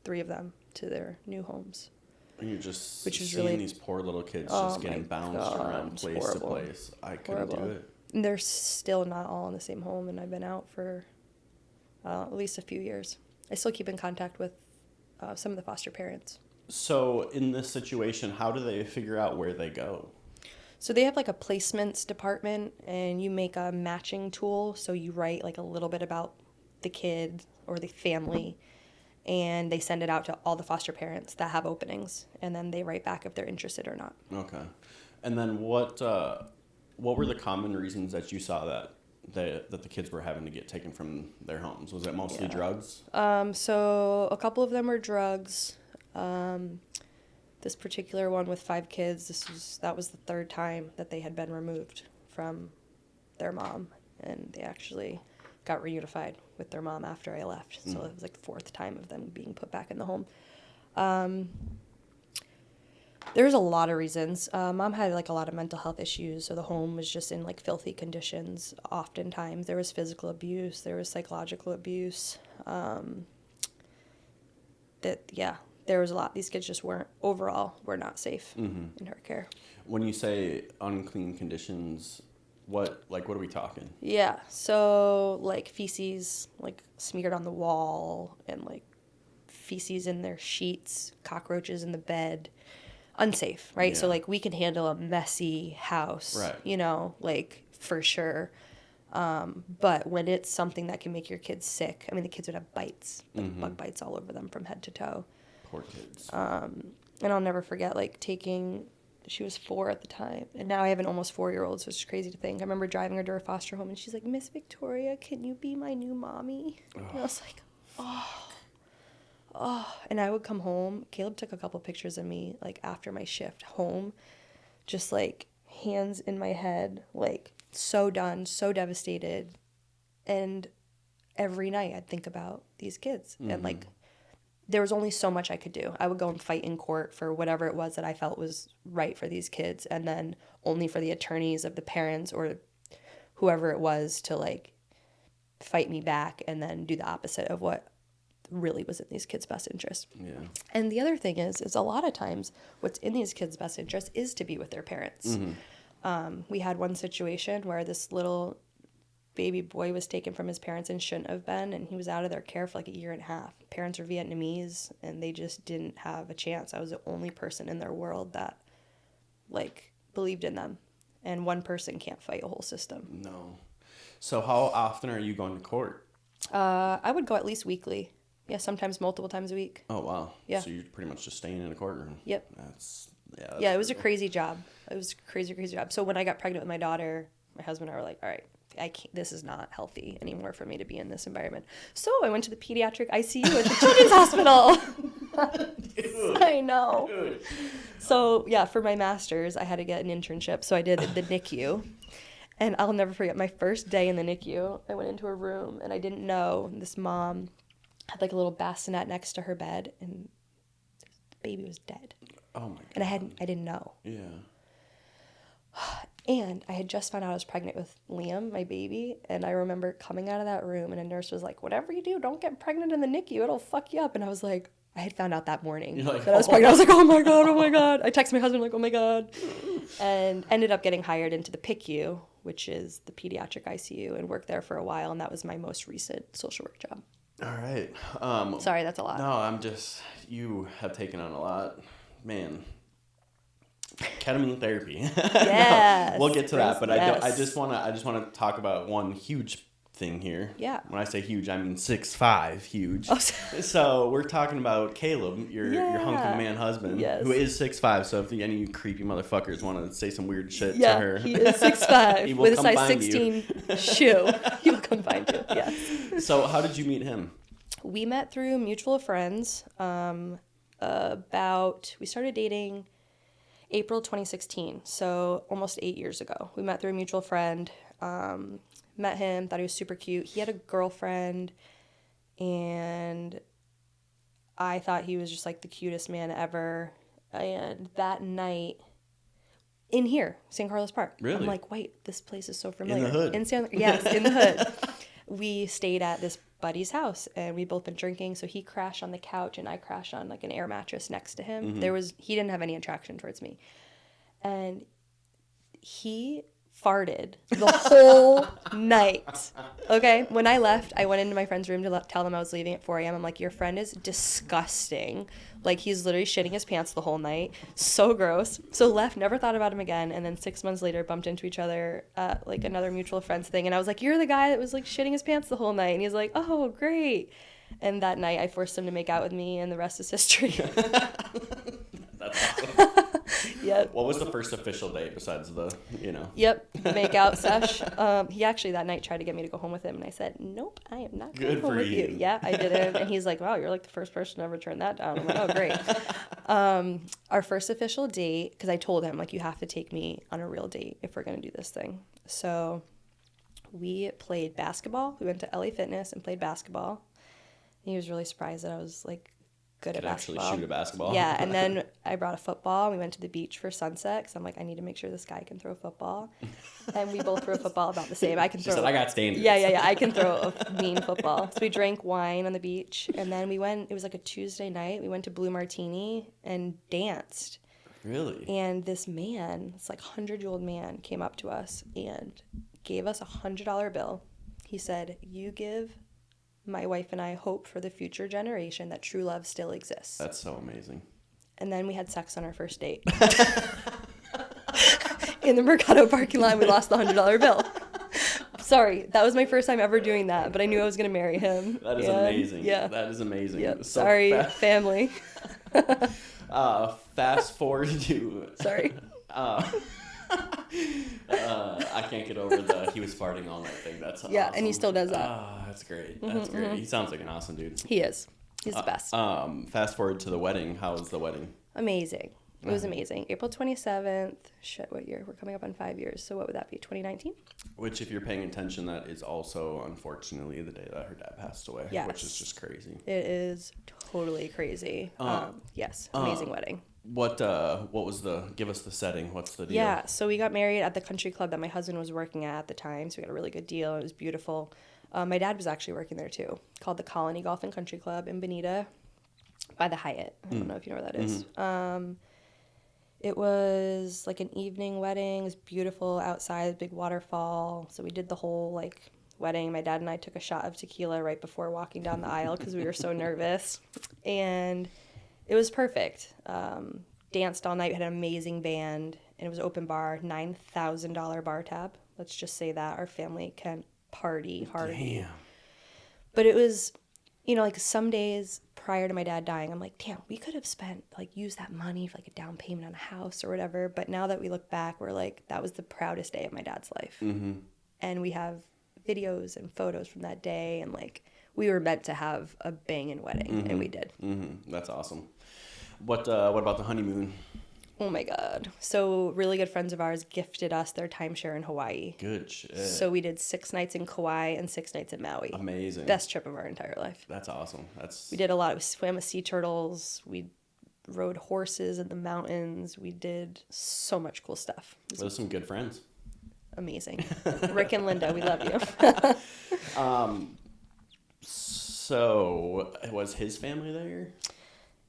A: 3 of them to their new homes.
B: And you're just seeing these poor little kids just getting bounced around place to place. I couldn't do it.
A: And they're still not all in the same home, and I've been out for at least a few years. I still keep in contact with some of the foster parents.
B: So in this situation, how do they figure out where they go?
A: So they have like a placements department, and you make a matching tool. So you write like a little bit about the kid or the family, and they send it out to all the foster parents that have openings, and then they write back if they're interested or not. Okay.
B: And then what were the common reasons that you saw that the kids were having to get taken from their homes? Was it mostly drugs?
A: So a couple of them were drugs. This particular one with 5 kids, that was the 3rd time that they had been removed from their mom, and they actually got reunified with their mom after I left. So it was like the 4th time of them being put back in the home. There's a lot of reasons. Mom had like a lot of mental health issues, so the home was just in like filthy conditions. Oftentimes there was physical abuse, there was psychological abuse. There was a lot. These kids just were not safe in her care.
B: When you say unclean conditions, what are we talking?
A: Yeah, so like feces like smeared on the wall, and like feces in their sheets, cockroaches in the bed. Unsafe, right? Yeah. So like we can handle a messy house, right? Like for sure. But when it's something that can make your kids sick, I mean, the kids would have bites, like bug bites all over them from head to toe.
B: Poor kids.
A: And I'll never forget like she was 4 at the time, and now I have an almost 4-year-old, so it's crazy to think. I remember driving her to her foster home, and she's like, "Miss Victoria, can you be my new mommy?" And I was like, oh, and I would come home. Caleb took a couple pictures of me, like, after my shift home, just, like, hands in my head, like, so done, so devastated. And every night I'd think about these kids. And, like, there was only so much I could do. I would go and fight in court for whatever it was that I felt was right for these kids, and then only for the attorneys of the parents or whoever it was to, like, fight me back and then do the opposite of what really was in these kids' best interest. Yeah. And the other thing is a lot of times what's in these kids' best interest is to be with their parents. We had one situation where this little baby boy was taken from his parents and shouldn't have been, and he was out of their care for like 1.5 years. Parents are Vietnamese, and they just didn't have a chance. I was the only person in their world that like believed in them, and one person can't fight a whole system.
B: No. So how often are you going to court?
A: I would go at least weekly. Yeah, sometimes multiple times a week.
B: Oh, wow.
A: Yeah.
B: So you're pretty much just staying in a courtroom.
A: Yep.
B: That's
A: it was a crazy job. It was a crazy job. So when I got pregnant with my daughter, my husband and I were like, all right, this is not healthy anymore for me to be in this environment. So I went to the pediatric ICU at the Children's Hospital. Dude. I know. Dude. So yeah, for my master's, I had to get an internship. So I did the NICU. And I'll never forget my first day in the NICU. I went into a room, and I didn't know this mom had like a little bassinet next to her bed, and the baby was dead. Oh my God. And I didn't know. Yeah. And I had just found out I was pregnant with Liam, my baby, and I remember coming out of that room, and a nurse was like, "Whatever you do, don't get pregnant in the NICU. It'll fuck you up." And I was like, I had found out that morning that I was pregnant. I was like, oh my God. I texted my husband like, oh my God. And ended up getting hired into the PICU, which is the pediatric ICU, and worked there for a while. And that was my most recent social work job.
B: All right.
A: Sorry, that's a lot.
B: No, you have taken on a lot. Man. Ketamine therapy.
A: Yes.
B: No, we'll get to that, but
A: yes.
B: I just want to talk about one huge thing here.
A: Yeah.
B: When I say huge, I mean 6'5", huge.
A: Oh,
B: so we're talking about Caleb, your hunk of a man husband, who is 6'5". So if any of you creepy motherfuckers want to say some weird shit to her,
A: he is 6'5" with a size 16
B: you.
A: shoe. He will come find you. Yes.
B: So how did you meet him?
A: We met through mutual friends. We started dating April 2016, so almost 8 years ago. We met through a mutual friend. Met him, thought he was super cute. He had a girlfriend, and I thought he was just like the cutest man ever. And that night, in here, San Carlos Park,
B: really?
A: I'm like, wait, this place is so familiar.
B: In the hood?
A: Yes, in the hood. We stayed at this buddy's house, and we'd both been drinking, so he crashed on the couch, and I crashed on like an air mattress next to him. He didn't have any attraction towards me. And he farted the whole night. Okay? When I left, I went into my friend's room to tell them I was leaving at 4 a.m. I'm like, your friend is disgusting. Like, he's literally shitting his pants the whole night. So gross. So left, never thought about him again. And then 6 months later, bumped into each other at like another mutual friends thing. And I was like, you're the guy that was like shitting his pants the whole night. And he's like, oh, great. And that night, I forced him to make out with me, and the rest is history.
B: That's awesome.
A: Yep.
B: What was the first official date besides
A: Yep, make out sesh. He actually that night tried to get me to go home with him, and I said, nope, I am not going home with you. Yeah, I didn't. And he's like, wow, you're like the first person to ever turn that down. I'm like, oh, great. Our first official date, because I told him, like, you have to take me on a real date if we're going to do this thing. So we played basketball. We went to LA Fitness and played basketball. And he was really surprised that I was, like, good at basketball.
B: Actually shoot a basketball.
A: Yeah, and then I brought a football. We went to the beach for sunset because I'm like, I need to make sure this guy can throw a football. And we both threw a football about the same. I
B: said, I got standards.
A: Yeah. I can throw a mean football. So we drank wine on the beach, and then we went. It was like a Tuesday night. We went to Blue Martini and danced.
B: Really?
A: And this man, this like 100-year-old man, came up to us and gave us a $100 bill. He said, "You give my wife and I hope for the future generation that true love still exists."
B: That's so amazing.
A: And then we had sex on our first date. In the Mercado parking lot, we lost the $100 bill. Sorry, that was my first time ever doing that, but I knew I was going to marry him.
B: That is amazing.
A: Yeah.
B: That is amazing.
A: Yep.
B: So
A: Sorry, family.
B: Fast forward to...
A: Sorry.
B: I can't get over the he was farting all night thing. That's awesome.
A: Yeah, and he still does that.
B: Oh, that's great. That's great. He sounds like an awesome dude.
A: He is. He's the best.
B: Fast forward to the wedding. How was the wedding?
A: Amazing. It was amazing. April 27th. Shit, what year? We're coming up on 5 years. So what would that be? 2019?
B: Which, if you're paying attention, that is also, unfortunately, the day that her dad passed away.
A: Yes.
B: Which is just crazy.
A: It is totally crazy. Yes, amazing wedding.
B: What was give us the setting. What's the deal?
A: Yeah, so we got married at the country club that my husband was working at the time. So we got a really good deal. It was beautiful. My dad was actually working there too, called the Colony Golf and Country Club in Bonita by the Hyatt. I don't know if you know where that is. It was like an evening wedding. It was beautiful outside, big waterfall. So we did the whole like wedding. My dad and I took a shot of tequila right before walking down the aisle because we were so nervous. And it was perfect. Danced all night. We had an amazing band. And it was open bar, $9,000 bar tab. Let's just say that. Our family can party hard.
B: Damn.
A: But it was, like some days prior to my dad dying, I'm like, damn, we could have used that money for like a down payment on a house or whatever. But now that we look back, we're like, that was the proudest day of my dad's life. Mm-hmm. And we have videos and photos from that day. And like, we were meant to have a banging wedding, and we did.
B: Mm-hmm. That's awesome. What about the honeymoon?
A: Oh my God. So really good friends of ours gifted us their timeshare in Hawaii.
B: Good shit.
A: So we did 6 nights in Kauai and 6 nights in Maui.
B: Amazing.
A: Best trip of our entire life.
B: That's awesome.
A: We did a lot. We swam with sea turtles. We rode horses in the mountains. We did so much cool stuff.
B: Those are some good friends.
A: Amazing. Rick and Linda, we love you. So
B: was his family there?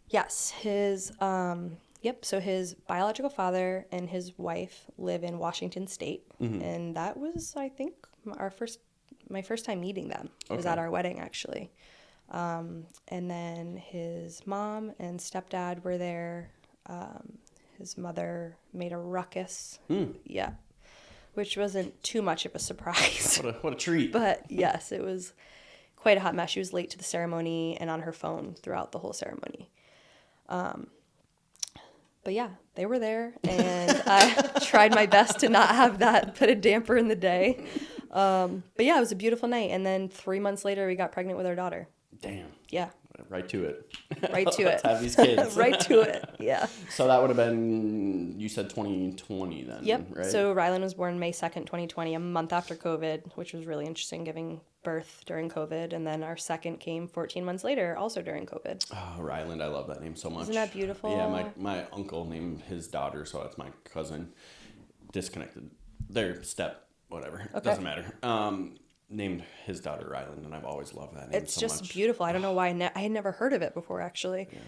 A: Yes. Yep. So his biological father and his wife live in Washington State, and that was, I think, my first time meeting them. It was at our wedding, actually. And then his mom and stepdad were there. His mother made a ruckus. Yeah. Which wasn't too much of a surprise.
B: What a treat.
A: But yes, it was quite a hot mess. She was late to the ceremony and on her phone throughout the whole ceremony. But yeah, they were there, and I tried my best to not have that put a damper in the day. But yeah, it was a beautiful night. And then 3 months later, we got pregnant with our daughter.
B: Damn.
A: Yeah.
B: Right to it.
A: Right to
B: Let's
A: it.
B: have these kids.
A: Right to it. Yeah.
B: So that would have been, you said 2020 then,
A: Yep.
B: right?
A: So Rylan was born May 2nd, 2020, a month after COVID, which was really interesting, giving birth during COVID. And then our second came 14 months later, also during COVID.
B: Oh, Ryland, I love that name so much.
A: Isn't that beautiful?
B: Yeah, my uncle named his daughter, so that's my cousin, disconnected. Their step, whatever. Okay. Doesn't matter. Named his daughter Ryland, and I've always loved that name
A: it's
B: so
A: just
B: much.
A: Beautiful. I don't know why I had never heard of it before, actually.
B: Yeah.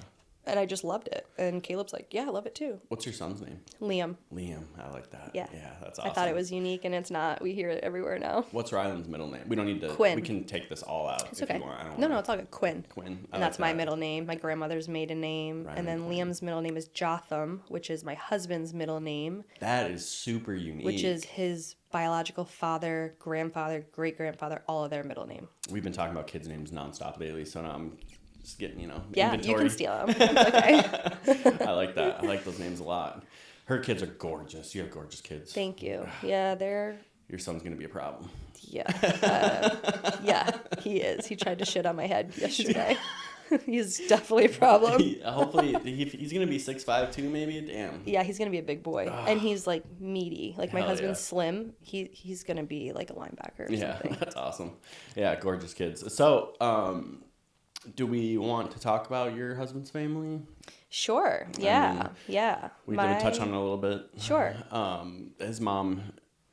A: And I just loved it. And Caleb's like, yeah, I love it too.
B: What's your son's name?
A: Liam.
B: Liam. I like that.
A: Yeah.
B: Yeah, that's awesome.
A: I thought it was unique, and it's not. We hear it everywhere now.
B: What's Ryland's middle name? We don't need to.
A: Quinn.
B: We can take this all out
A: it's okay.
B: you want.
A: No, it's all good. Quinn.
B: Quinn.
A: And that's my middle name. My grandmother's maiden name.
B: Ryland
A: and then
B: Quinn.
A: Liam's middle name is Jotham, which is my husband's middle name.
B: That is super unique.
A: Which is his biological father, grandfather, great-grandfather, all of their middle name.
B: We've been talking about kids' names nonstop lately, so now I'm just getting,
A: yeah,
B: inventory.
A: You can steal them. It's okay.
B: I like that. I like those names a lot. Her kids are gorgeous. You have gorgeous kids.
A: Thank you. Yeah, they're...
B: Your son's going to be a problem.
A: Yeah. Yeah, he is. He tried to shit on my head yesterday. He's definitely a problem.
B: Hopefully, he's going to be 6'5", too, maybe? Damn.
A: Yeah, he's going to be a big boy. And he's, like, meaty. Like, my husband's
B: yeah.
A: slim. He's going to be, like, a linebacker or something.
B: That's awesome. Yeah, gorgeous kids. So, do we want to talk about your husband's family?
A: Sure. Yeah.
B: I mean,
A: yeah.
B: We did touch on it a little bit.
A: Sure.
B: His mom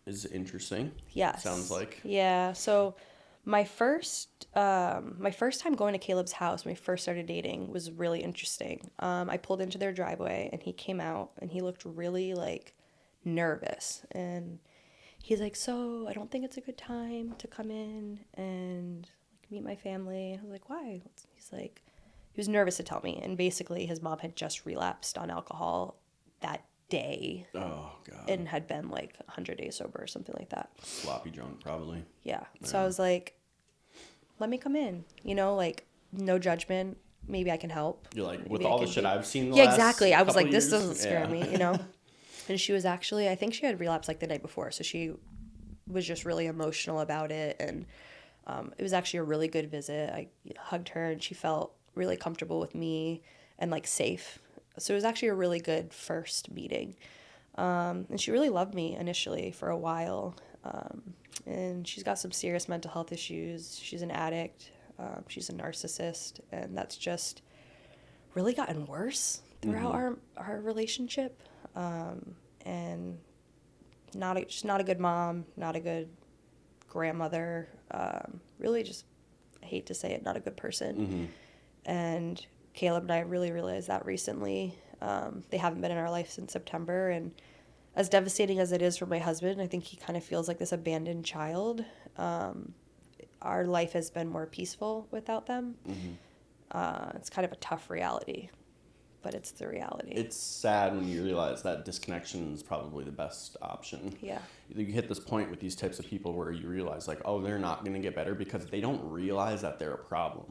B: is interesting.
A: Yes.
B: Sounds like.
A: Yeah. So my first time going to Caleb's house when we first started dating was really interesting. I pulled into their driveway and he came out and he looked really like nervous, and he's like, "So I don't think it's a good time to come in and like meet my family." And I was like, "Why?" He's like, he was nervous to tell me, and basically his mom had just relapsed on alcohol that day.
B: Oh, God.
A: And had been like 100 days sober or something like that.
B: Sloppy drunk, probably.
A: Yeah. So I was like, let me come in. Like, no judgment. Maybe I can help.
B: You're like,
A: Maybe
B: with all the shit I've seen the
A: yeah,
B: last
A: exactly. I was like, this
B: years?
A: doesn't scare me, And she was actually, I think she had relapsed like the night before. So she was just really emotional about it. And it was actually a really good visit. I hugged her and she felt really comfortable with me and like safe. So it was actually a really good first meeting. And she really loved me initially for a while. And she's got some serious mental health issues. She's an addict. She's a narcissist. And that's just really gotten worse throughout our relationship. And just not a good mom, not a good grandmother. Really just, I hate to say it, not a good person.
B: Mm-hmm.
A: And Caleb and I really realized that recently. They haven't been in our life since September, and as devastating as it is for my husband, I think he kind of feels like this abandoned child. Our life has been more peaceful without them. Mm-hmm. It's kind of a tough reality, but it's the reality.
B: It's sad when you realize that disconnection is probably the best option.
A: Yeah.
B: You hit this point with these types of people where you realize, like, oh, they're not going to get better because they don't realize that they're a problem.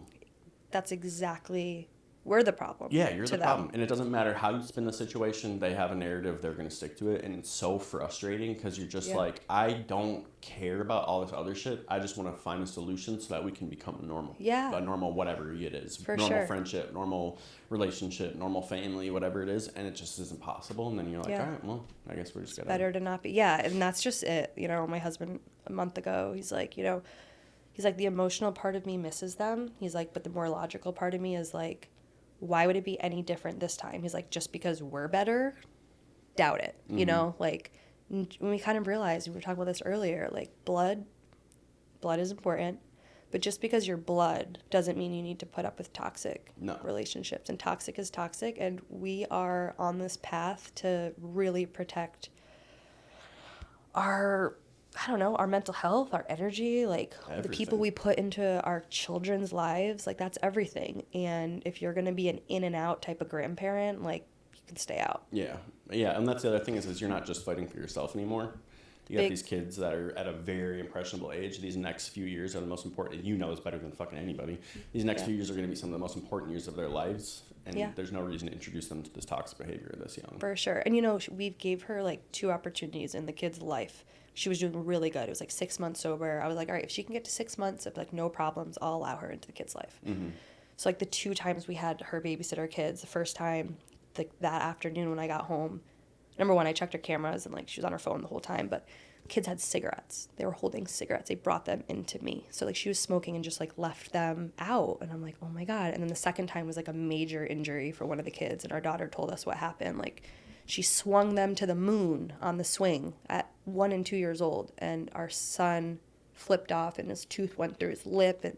A: That's exactly... We're the problem.
B: Yeah, you're the
A: them.
B: problem. And it doesn't matter how you spin the situation, they have a narrative, they're going to stick to it. And it's so frustrating because you're just like, I don't care about all this other shit. I just want to find a solution so that we can become normal.
A: Yeah.
B: A normal whatever it is.
A: For
B: normal
A: sure.
B: friendship, normal relationship, normal family, whatever it is. And it just isn't possible. And then you're like, all right, well, I guess we're just going to...
A: Better to not be. Yeah, and that's just it. My husband a month ago, he's like, he's like, the emotional part of me misses them. He's like, but the more logical part of me is like, why would it be any different this time? He's like, just because we're better? Doubt it.
B: Mm-hmm.
A: Like, when we kind of realized, we were talking about this earlier, like, blood is important. But just because you're blood doesn't mean you need to put up with toxic relationships. And toxic is toxic. And we are on this path to really protect our mental health, our energy, like everything. The people we put into our children's lives, like that's everything. And if you're going to be an in and out type of grandparent, like you can stay out.
B: Yeah. Yeah. And that's the other thing is you're not just fighting for yourself anymore. You got these kids that are at a very impressionable age. These next few years are the most important. You know, it's better than fucking anybody. These next few years are going to be some of the most important years of their lives. And there's no reason to introduce them to this toxic behavior this young.
A: For sure. And, you know, we gave her like 2 opportunities in the kid's life. She was doing really good. It was like 6 months sober. I was like, all right, if she can get to 6 months of like no problems, I'll allow her into the kid's life. Mm-hmm. So like the 2 times we had her babysit our kids, the first time that afternoon when I got home, number one, I checked her cameras and like she was on her phone the whole time, but kids had cigarettes. They were holding cigarettes. They brought them into me. So like she was smoking and just like left them out. And I'm like, oh my God. And then the second time was like a major injury for one of the kids. And our daughter told us what happened. Like she swung them to the moon on the swing at 1 and 2 years old. And our son flipped off and his tooth went through his lip. And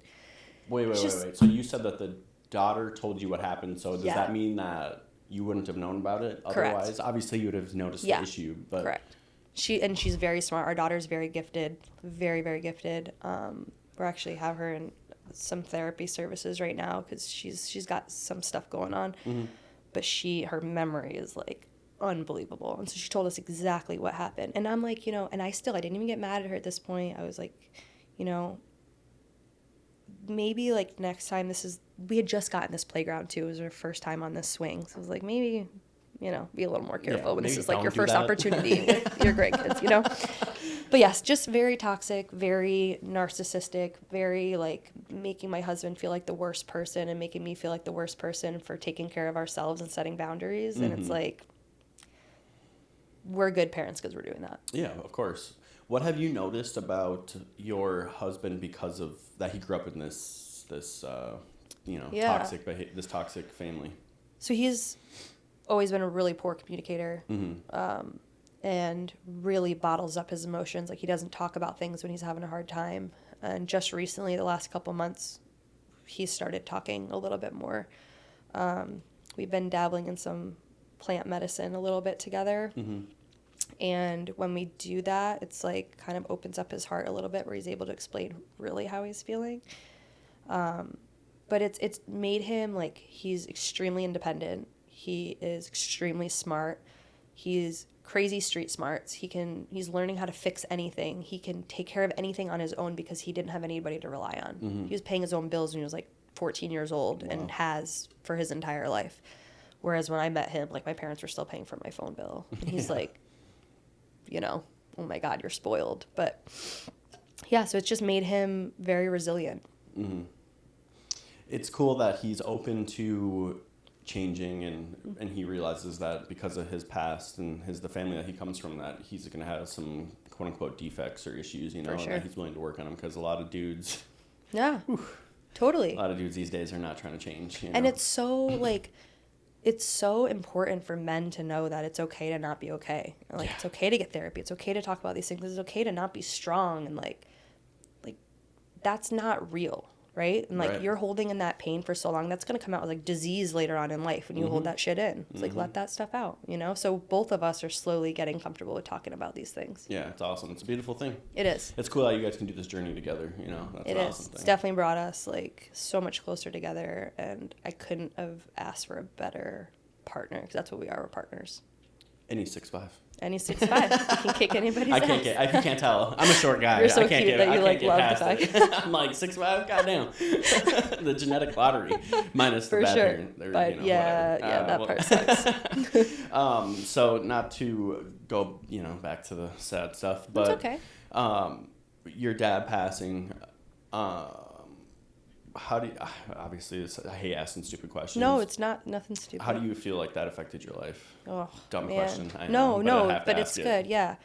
B: Wait. So you said that the daughter told you what happened. So does that mean that you wouldn't have known about it otherwise?
A: Correct.
B: Obviously you would have noticed the issue. But
A: correct. She's very smart. Our daughter's very gifted, very, very gifted. We're actually have her in some therapy services right now because she's got some stuff going on. Mm-hmm. But her memory is like unbelievable. And so she told us exactly what happened. And I'm like, you know, and I didn't even get mad at her at this point. I was like, you know, maybe like next time we had just gotten this playground too. It was our first time on this swing. So I was like, maybe, you know, be a little more careful when this is like your first opportunity with your grandkids, you know? But yes, just very toxic, very narcissistic, very like making my husband feel like the worst person and making me feel like the worst person for taking care of ourselves and setting boundaries. Mm-hmm. And it's like, we're good parents because we're doing that.
B: Yeah, of course. What have you noticed about your husband because of that he grew up in this toxic family?
A: So he's always been a really poor communicator, and really bottles up his emotions. Like he doesn't talk about things when he's having a hard time. And just recently, the last couple months, he started talking a little bit more. We've been dabbling in some plant medicine a little bit together. Mm-hmm. And when we do that, it's like kind of opens up his heart a little bit where he's able to explain really how he's feeling. But it's made him like he's extremely independent. He is extremely smart. He's crazy street smarts. He's learning how to fix anything. He can take care of anything on his own because he didn't have anybody to rely on. Mm-hmm. He was paying his own bills when he was like 14 years old and has for his entire life. Whereas when I met him, like my parents were still paying for my phone bill. And he's like, you know, oh my God, you're spoiled. But yeah, so it's just made him very resilient. Mm-hmm.
B: It's cool that he's open to changing and he realizes that because of his past and the family that he comes from, that he's going to have some quote unquote defects or issues, you know, and that he's willing to work on them because a lot of dudes.
A: Yeah, totally.
B: A lot of dudes these days are not trying to change. You know?
A: And it's so like, it's so important for men to know that it's okay to not be okay. Like it's okay to get therapy. It's okay to talk about these things. It's okay to not be strong and like that's not real. Right? And like you're holding in that pain for so long, that's going to come out as like disease later on in life when you hold that shit in. It's like, let that stuff out, you know? So both of us are slowly getting comfortable with talking about these things.
B: Yeah, it's awesome. It's a beautiful thing.
A: It is.
B: It's cool how you guys can do this journey together, you know? That's an awesome thing.
A: It's definitely brought us like so much closer together, and I couldn't have asked for a better partner because that's what we are. We're partners.
B: And he's 6'5".
A: And he's 6'5". You can kick anybody's ass.
B: If you can't tell, I'm a short guy.
A: You're so cute that you like love the fact.
B: I'm like 6'5", goddamn. The genetic lottery, minus the bad hair.
A: But that part sucks.
B: So not to go, you know, back to the sad stuff, but
A: it's okay.
B: Your dad passing. How do you, obviously I hate asking stupid questions.
A: No, it's nothing stupid.
B: How do you feel like that affected your life?
A: Oh,
B: dumb
A: man.
B: question. I know,
A: but it's good. Yeah.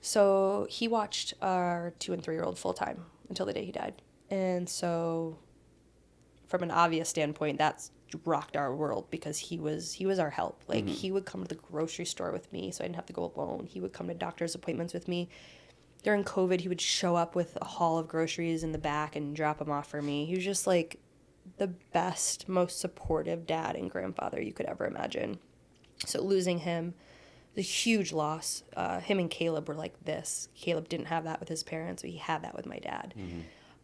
A: So he watched our 2 and 3 year old full time until the day he died, and so from an obvious standpoint, that's rocked our world because he was our help. Like he would come to the grocery store with me, so I didn't have to go alone. He would come to doctor's appointments with me. during COVID, he would show up with a haul of groceries in the back and drop them off for me. He was just like the best, most supportive dad and grandfather you could ever imagine. So losing him, the huge loss. Him and Caleb were like this. Caleb didn't have that with his parents, but he had that with my dad.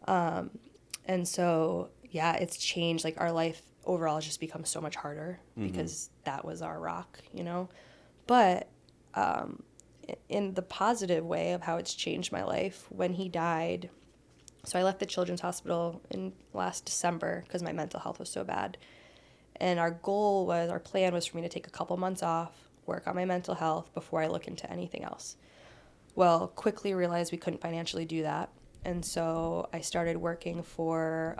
A: And so, yeah, it's changed. Like, our life overall has just become so much harder because that was our rock, you know? But in the positive way of how it's changed my life, when he died, so I left the Children's Hospital in last December because my mental health was so bad. And our plan was for me to take a couple months off, work on my mental health before I look into anything else. Well, quickly realized we couldn't financially do that. And so I started working for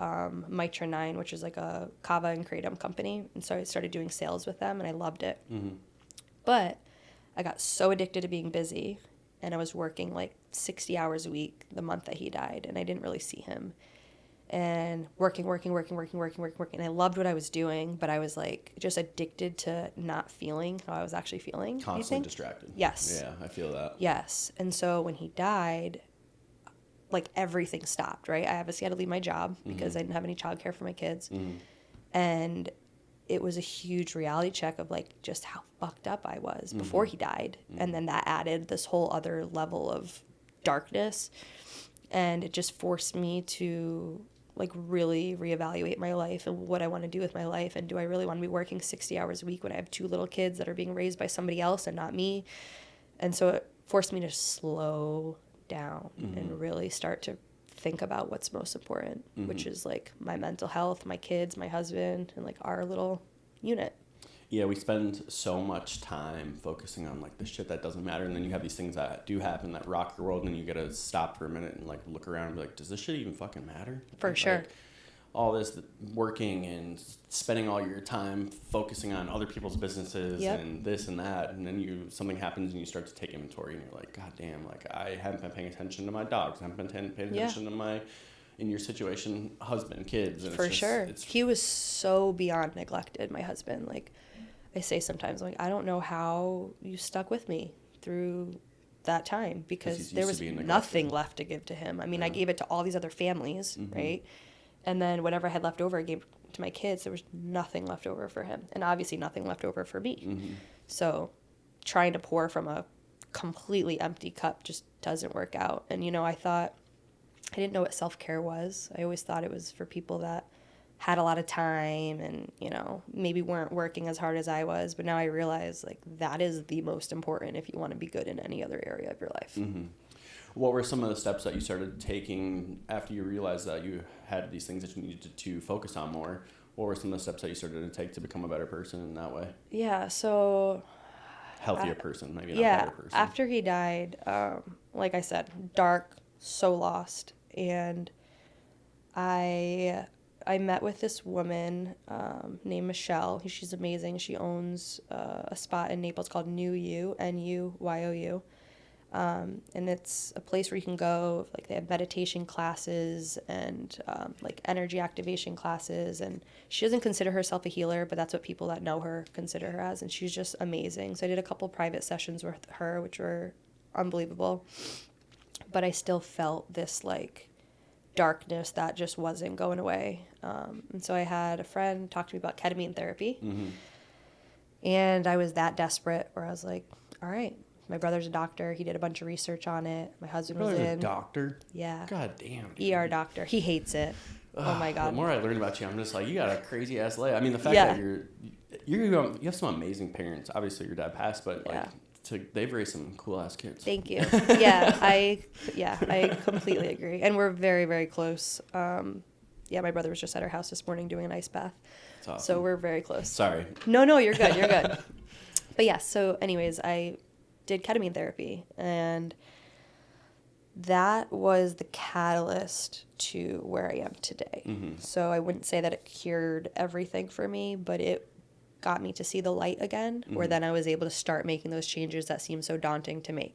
A: Mitra 9, which is like a kava and kratom company. And so I started doing sales with them, and I loved it. But I got so addicted to being busy, and I was working like 60 hours a week the month that he died, and I didn't really see him. And working. And I loved what I was doing, but I was like just addicted to not feeling how I was actually feeling.
B: Constantly distracted.
A: Yes.
B: Yeah, I feel that.
A: Yes. And so when he died, like everything stopped, right? I obviously had to leave my job because I didn't have any childcare for my kids. And it was a huge reality check of like just how fucked up I was before he died. And then that added this whole other level of darkness. And it just forced me to like really reevaluate my life and what I want to do with my life. And do I really want to be working 60 hours a week when I have 2 little kids that are being raised by somebody else and not me? And so it forced me to slow down and really start to think about what's most important, which is like my mental health, my kids, my husband, and like our little unit.
B: Yeah, we spend so much time focusing on like the shit that doesn't matter, and then you have these things that do happen that rock your world, and you gotta stop for a minute and like look around and be like, does this shit even fucking matter?
A: For sure.
B: Like, all this working and spending all your time focusing on other people's businesses and this and that, and then something happens and you start to take inventory, and you're like, God damn, like I haven't been paying attention to my dogs, I haven't been paying attention to my, in your situation, husband, kids. And
A: For sure. He was so beyond neglected, my husband. Like, I say sometimes, like, I don't know how you stuck with me through that time because there was nothing left to give to him. I mean, I gave it to all these other families, right? And then whatever I had left over, I gave to my kids. There was nothing left over for him. And obviously nothing left over for me. So trying to pour from a completely empty cup just doesn't work out. And, you know, I didn't know what self-care was. I always thought it was for people that had a lot of time and, you know, maybe weren't working as hard as I was. But now I realize, like, that is the most important if you want to be good in any other area of your life.
B: What were some of the steps that you started taking after you realized that you had these things that you needed to focus on more? What were some of the steps that you started to take to become a better person in that way?
A: Yeah, so...
B: Healthier person, maybe not better person.
A: After he died, like I said, dark, so lost. And I met with this woman named Michelle. She's amazing. She owns a spot in Naples called New You, Nuyou. And it's a place where you can go, like they have meditation classes and like energy activation classes. And she doesn't consider herself a healer, but that's what people that know her consider her as. And she's just amazing. So I did a couple private sessions with her, which were unbelievable. But I still felt this like darkness that just wasn't going away. And so I had a friend talk to me about ketamine therapy. And I was that desperate where I was like, all right. My brother's a doctor. He did a bunch of research on it. My husband was in.
B: A doctor?
A: Yeah.
B: God damn. Dude.
A: ER doctor. He hates it. Oh my God.
B: The more I learn about you, I'm just like, you got a crazy ass life. I mean, the fact that you have some amazing parents. Obviously, your dad passed, but like, they've raised some cool ass kids.
A: Thank you. I completely agree. And we're very, very close. My brother was just at our house this morning doing an ice bath.
B: That's awesome.
A: So we're very close.
B: Sorry.
A: No, you're good. You're good. But yeah, so anyways, I did ketamine therapy, and that was the catalyst to where I am today. So I wouldn't say that it cured everything for me, but it got me to see the light again, where then I was able to start making those changes that seemed so daunting to make.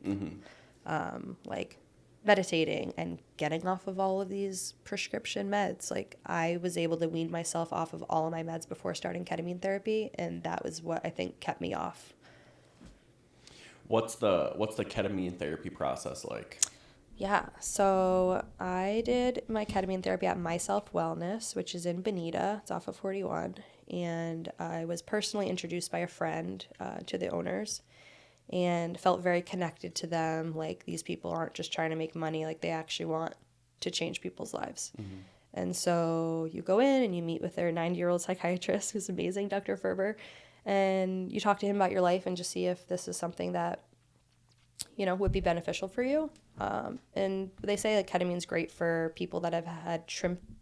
A: Like meditating and getting off of all of these prescription meds. Like I was able to wean myself off of all of my meds before starting ketamine therapy, and that was what I think kept me off.
B: What's the ketamine therapy process like?
A: Yeah, so I did my ketamine therapy at Myself Wellness, which is in Bonita. It's off of 41. And I was personally introduced by a friend to the owners and felt very connected to them. Like, these people aren't just trying to make money, like, they actually want to change people's lives. Mm-hmm. And so you go in and you meet with their 90-year-old psychiatrist, who's amazing, Dr. Ferber, and you talk to him about your life and just see if this is something that, you know, would be beneficial for you. And they say that ketamine's great for people that have had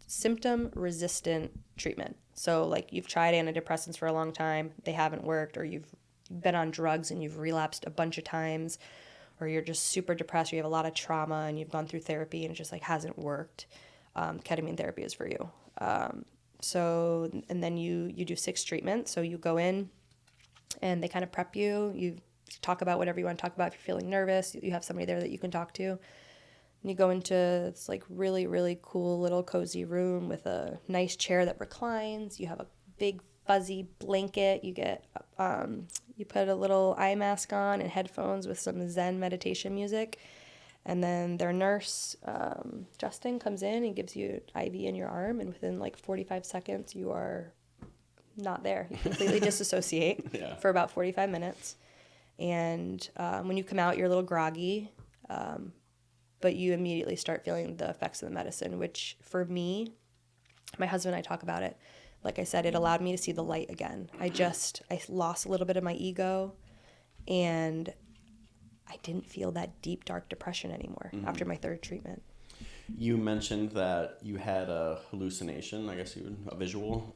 A: symptom-resistant treatment. So, like, you've tried antidepressants for a long time, they haven't worked, or you've been on drugs and you've relapsed a bunch of times, or you're just super depressed, or you have a lot of trauma and you've gone through therapy and it just, like, hasn't worked. Ketamine therapy is for you. So, and then you do 6 treatments. So you go in and they kind of prep you. You talk about whatever you want to talk about. If you're feeling nervous, you have somebody there that you can talk to. And you go into this, like, really, really cool little cozy room with a nice chair that reclines. You have a big fuzzy blanket. You get, you put a little eye mask on and headphones with some Zen meditation music. And then their nurse, Justin, comes in and gives you an IV in your arm. And within, like, 45 seconds, you are not there. You completely disassociate for about 45 minutes. And when you come out, you're a little groggy, but you immediately start feeling the effects of the medicine, which for me, my husband and I talk about it. Like I said, it allowed me to see the light again. I lost a little bit of my ego, and I didn't feel that deep, dark depression anymore after my 3rd treatment.
B: You mentioned that you had a hallucination, I guess a visual,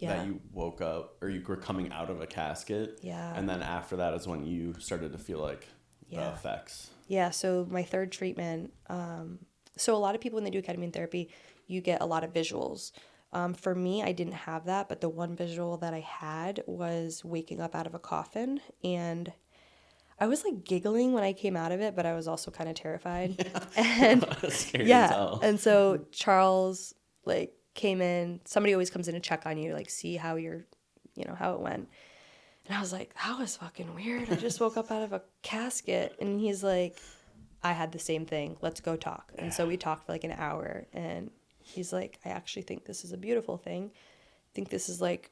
B: that you woke up, or you were coming out of a casket.
A: Yeah.
B: And then after that is when you started to feel like the effects.
A: Yeah, so my 3rd treatment, so a lot of people when they do ketamine therapy, you get a lot of visuals. For me, I didn't have that, but the one visual that I had was waking up out of a coffin, and I was, like, giggling when I came out of it, but I was also kind of terrified. And and so Charles, like, came in. Somebody always comes in to check on you, like, see how how it went. And I was like, that was fucking weird. I just woke up out of a casket. And he's like, I had the same thing. Let's go talk. And so we talked for, like, an hour. And he's like, I actually think this is a beautiful thing. I think this is, like,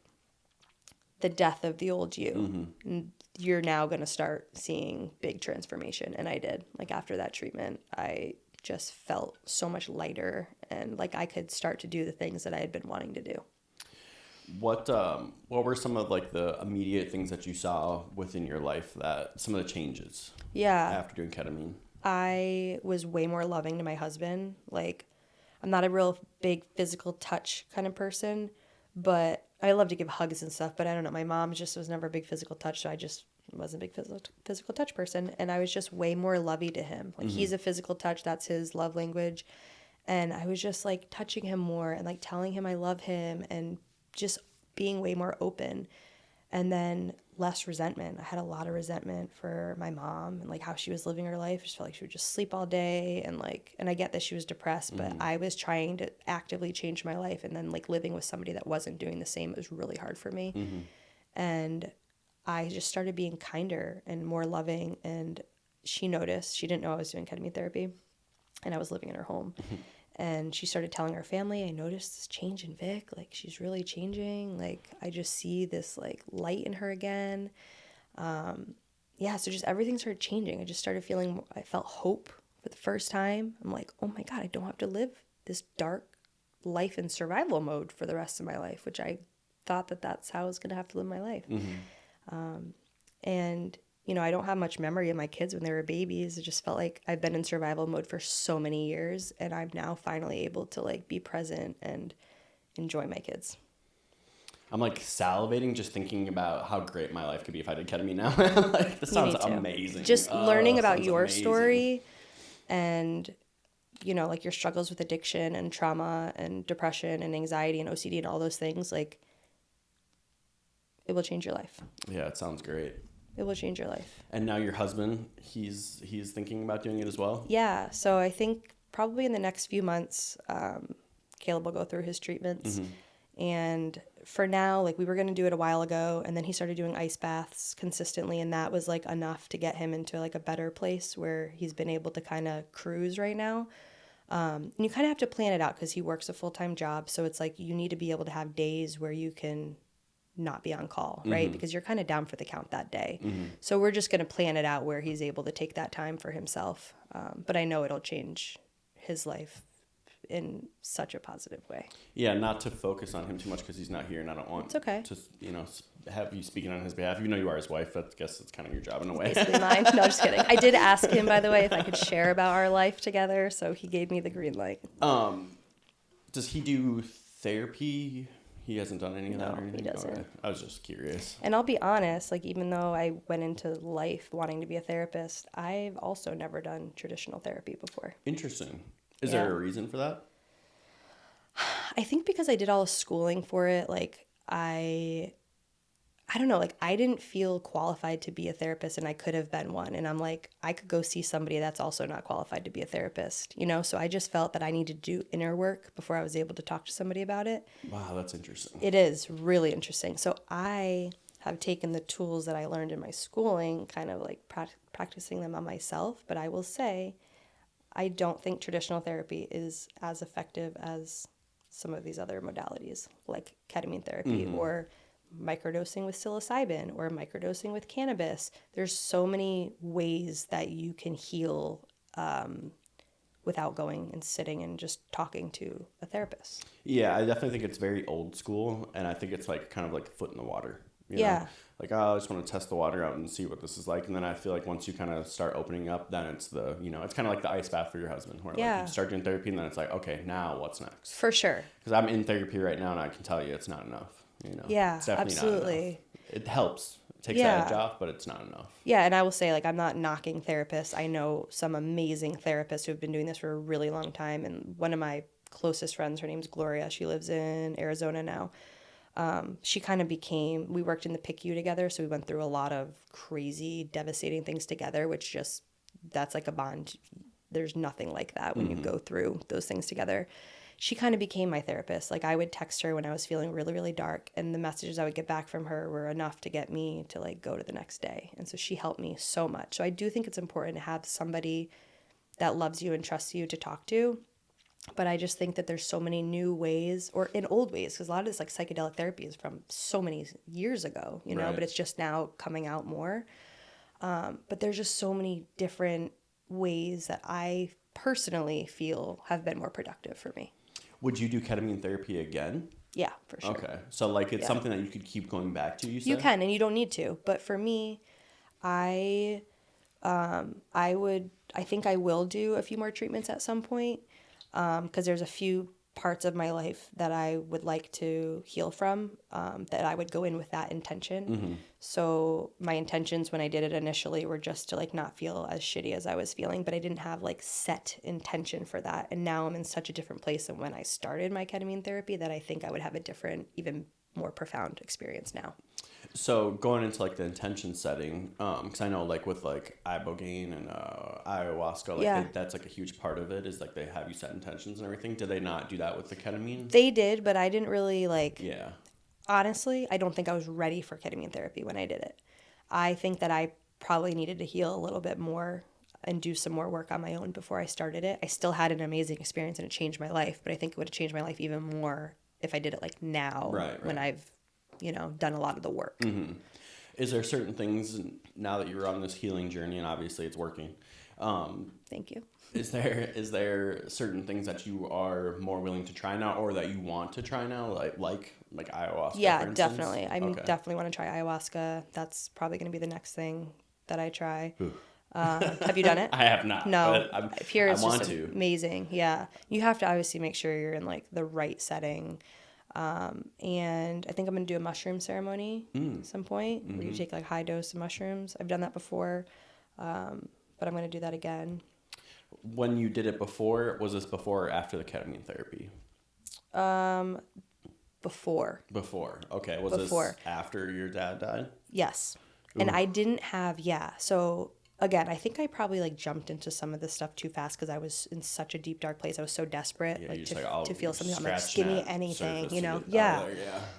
A: the death of the old you. Mm-hmm. And you're now going to start seeing big transformation. And I did. Like, after that treatment, I just felt so much lighter, and, like, I could start to do the things that I had been wanting to do.
B: What were some of, like, the immediate things that you saw within your life, that some of the changes after doing ketamine?
A: I was way more loving to my husband. Like, I'm not a real big physical touch kind of person, but I love to give hugs and stuff, but I don't know. My mom just was never a big physical touch, so I just wasn't a big physical touch person. And I was just way more lovey to him. Like, he's a physical touch. That's his love language. And I was just, like, touching him more and, like, telling him I love him and just being way more open. And then less resentment. I had a lot of resentment for my mom and, like, how she was living her life. I just felt like she would just sleep all day, and, like, and I get that she was depressed, but I was trying to actively change my life, and then, like, living with somebody that wasn't doing the same, it was really hard for me. And I just started being kinder and more loving, and she noticed. She didn't know I was doing ketamine therapy, and I was living in her home. And she started telling her family, I noticed this change in Vic. Like, she's really changing. Like, I just see this, like, light in her again. So just everything started changing. I just started feeling, I felt hope for the first time. I'm like, oh my God, I don't have to live this dark life in survival mode for the rest of my life, which I thought that that's how I was going to have to live my life. And I don't have much memory of my kids when they were babies. It just felt like I've been in survival mode for so many years, and I'm now finally able to, like, be present and enjoy my kids.
B: I'm, like, salivating just thinking about how great my life could be if I did ketamine now. Like, this sounds amazing.
A: Just learning about your story and, like, your struggles with addiction and trauma and depression and anxiety and OCD and all those things, like, it will change your life.
B: Yeah, it sounds great.
A: It will change your life.
B: And now your husband, he's thinking about doing it as well?
A: Yeah. So I think probably in the next few months, Caleb will go through his treatments. And for now, like we were going to do it a while ago, and then he started doing ice baths consistently, and that was like enough to get him into like a better place where he's been able to kind of cruise right now. And you kind of have to plan it out because he works a full-time job, so it's like you need to be able to have days where you can not be on call, right? Because you're kind of down for the count that day. So we're just going to plan it out where he's able to take that time for himself. But I know it'll change his life in such a positive way.
B: Yeah, not to focus on him too much because he's not here, and I don't want
A: It's okay.
B: to, have you speaking on his behalf. Even though you are his wife, I guess it's kind of your job in a way.
A: Basically mine. No, just kidding. I did ask him, by the way, if I could share about our life together, so he gave me the green light.
B: Does he do therapy? He hasn't done any of that or anything?
A: He doesn't.
B: Okay. I was just curious.
A: And I'll be honest, like even though I went into life wanting to be a therapist, I've also never done traditional therapy before.
B: Interesting. Is there a reason for that?
A: I think because I did all the schooling for it, like I don't know, like I didn't feel qualified to be a therapist, and I could have been one. And I'm like, I could go see somebody that's also not qualified to be a therapist, So I just felt that I needed to do inner work before I was able to talk to somebody about it.
B: Wow, that's interesting.
A: It is really interesting. So I have taken the tools that I learned in my schooling, kind of like practicing them on myself. But I will say, I don't think traditional therapy is as effective as some of these other modalities, like ketamine therapy or microdosing with psilocybin or microdosing with cannabis. There's so many ways that you can heal without going and sitting and just talking to a therapist.
B: Yeah, I definitely think it's very old school, and I think it's like kind of like a foot in the water. You know? Like, I just want to test the water out and see what this is like. And then I feel like once you kind of start opening up, then it's it's kind of like the ice bath for your husband, where like you start doing therapy and then it's like, okay, now what's next?
A: For sure.
B: Because I'm in therapy right now and I can tell you it's not enough.
A: Yeah,
B: it's definitely
A: absolutely.
B: not enough. It helps. It takes that edge off, but it's not enough.
A: Yeah, and I will say, like, I'm not knocking therapists. I know some amazing therapists who have been doing this for a really long time. And one of my closest friends, her name's Gloria. She lives in Arizona now. She kind of we worked in the PICU together, so we went through a lot of crazy, devastating things together, which that's like a bond. There's nothing like that when you go through those things together. She kind of became my therapist. Like, I would text her when I was feeling really, really dark, and the messages I would get back from her were enough to get me to, like, go to the next day. And so she helped me so much. So I do think it's important to have somebody that loves you and trusts you to talk to. But I just think that there's so many new ways, or in old ways, because a lot of this like psychedelic therapy is from so many years ago, but it's just now coming out more. But there's just so many different ways that I personally feel have been more productive for me.
B: Would you do ketamine therapy again?
A: Yeah, for sure.
B: Okay. So like it's something that you could keep going back to, you say?
A: You can, and you don't need to. But for me, I think I will do a few more treatments at some point. Because there's a few parts of my life that I would like to heal from, that I would go in with that intention. So my intentions when I did it initially were just to like not feel as shitty as I was feeling, but I didn't have like set intention for that. And now I'm in such a different place than when I started my ketamine therapy that I think I would have a different, even more profound experience now.
B: So going into like the intention setting, because I know like with like ibogaine and ayahuasca, like that's like a huge part of it is like they have you set intentions and everything. Did they not do that with the ketamine?
A: They did, but I didn't really like.
B: Yeah.
A: Honestly, I don't think I was ready for ketamine therapy when I did it. I think that I probably needed to heal a little bit more and do some more work on my own before I started it. I still had an amazing experience and it changed my life, but I think it would have changed my life even more if I did it like now, when I've done a lot of the work.
B: Mm-hmm. Is there certain things now that you're on this healing journey and obviously it's working?
A: Thank you.
B: Is there certain things that you are more willing to try now or that you want to try now, like ayahuasca?
A: Yeah, definitely. I definitely want to try ayahuasca. That's probably going to be the next thing that I try. Have you done it?
B: I have not.
A: No,
B: but
A: here it's
B: I
A: just
B: want to.
A: Amazing. Yeah, you have to obviously make sure you're in like the right setting. And I think I'm going to do a mushroom ceremony at some point where you take like high dose of mushrooms. I've done that before, but I'm going to do that again.
B: When you did it before, was this before or after the ketamine therapy?
A: Before.
B: Before. Okay. Was this after your dad died?
A: Yes.
B: Ooh.
A: And I didn't have, so again, I think I probably like jumped into some of this stuff too fast because I was in such a deep dark place. I was so desperate to feel something. I'm like, just give me anything, you know? Yeah,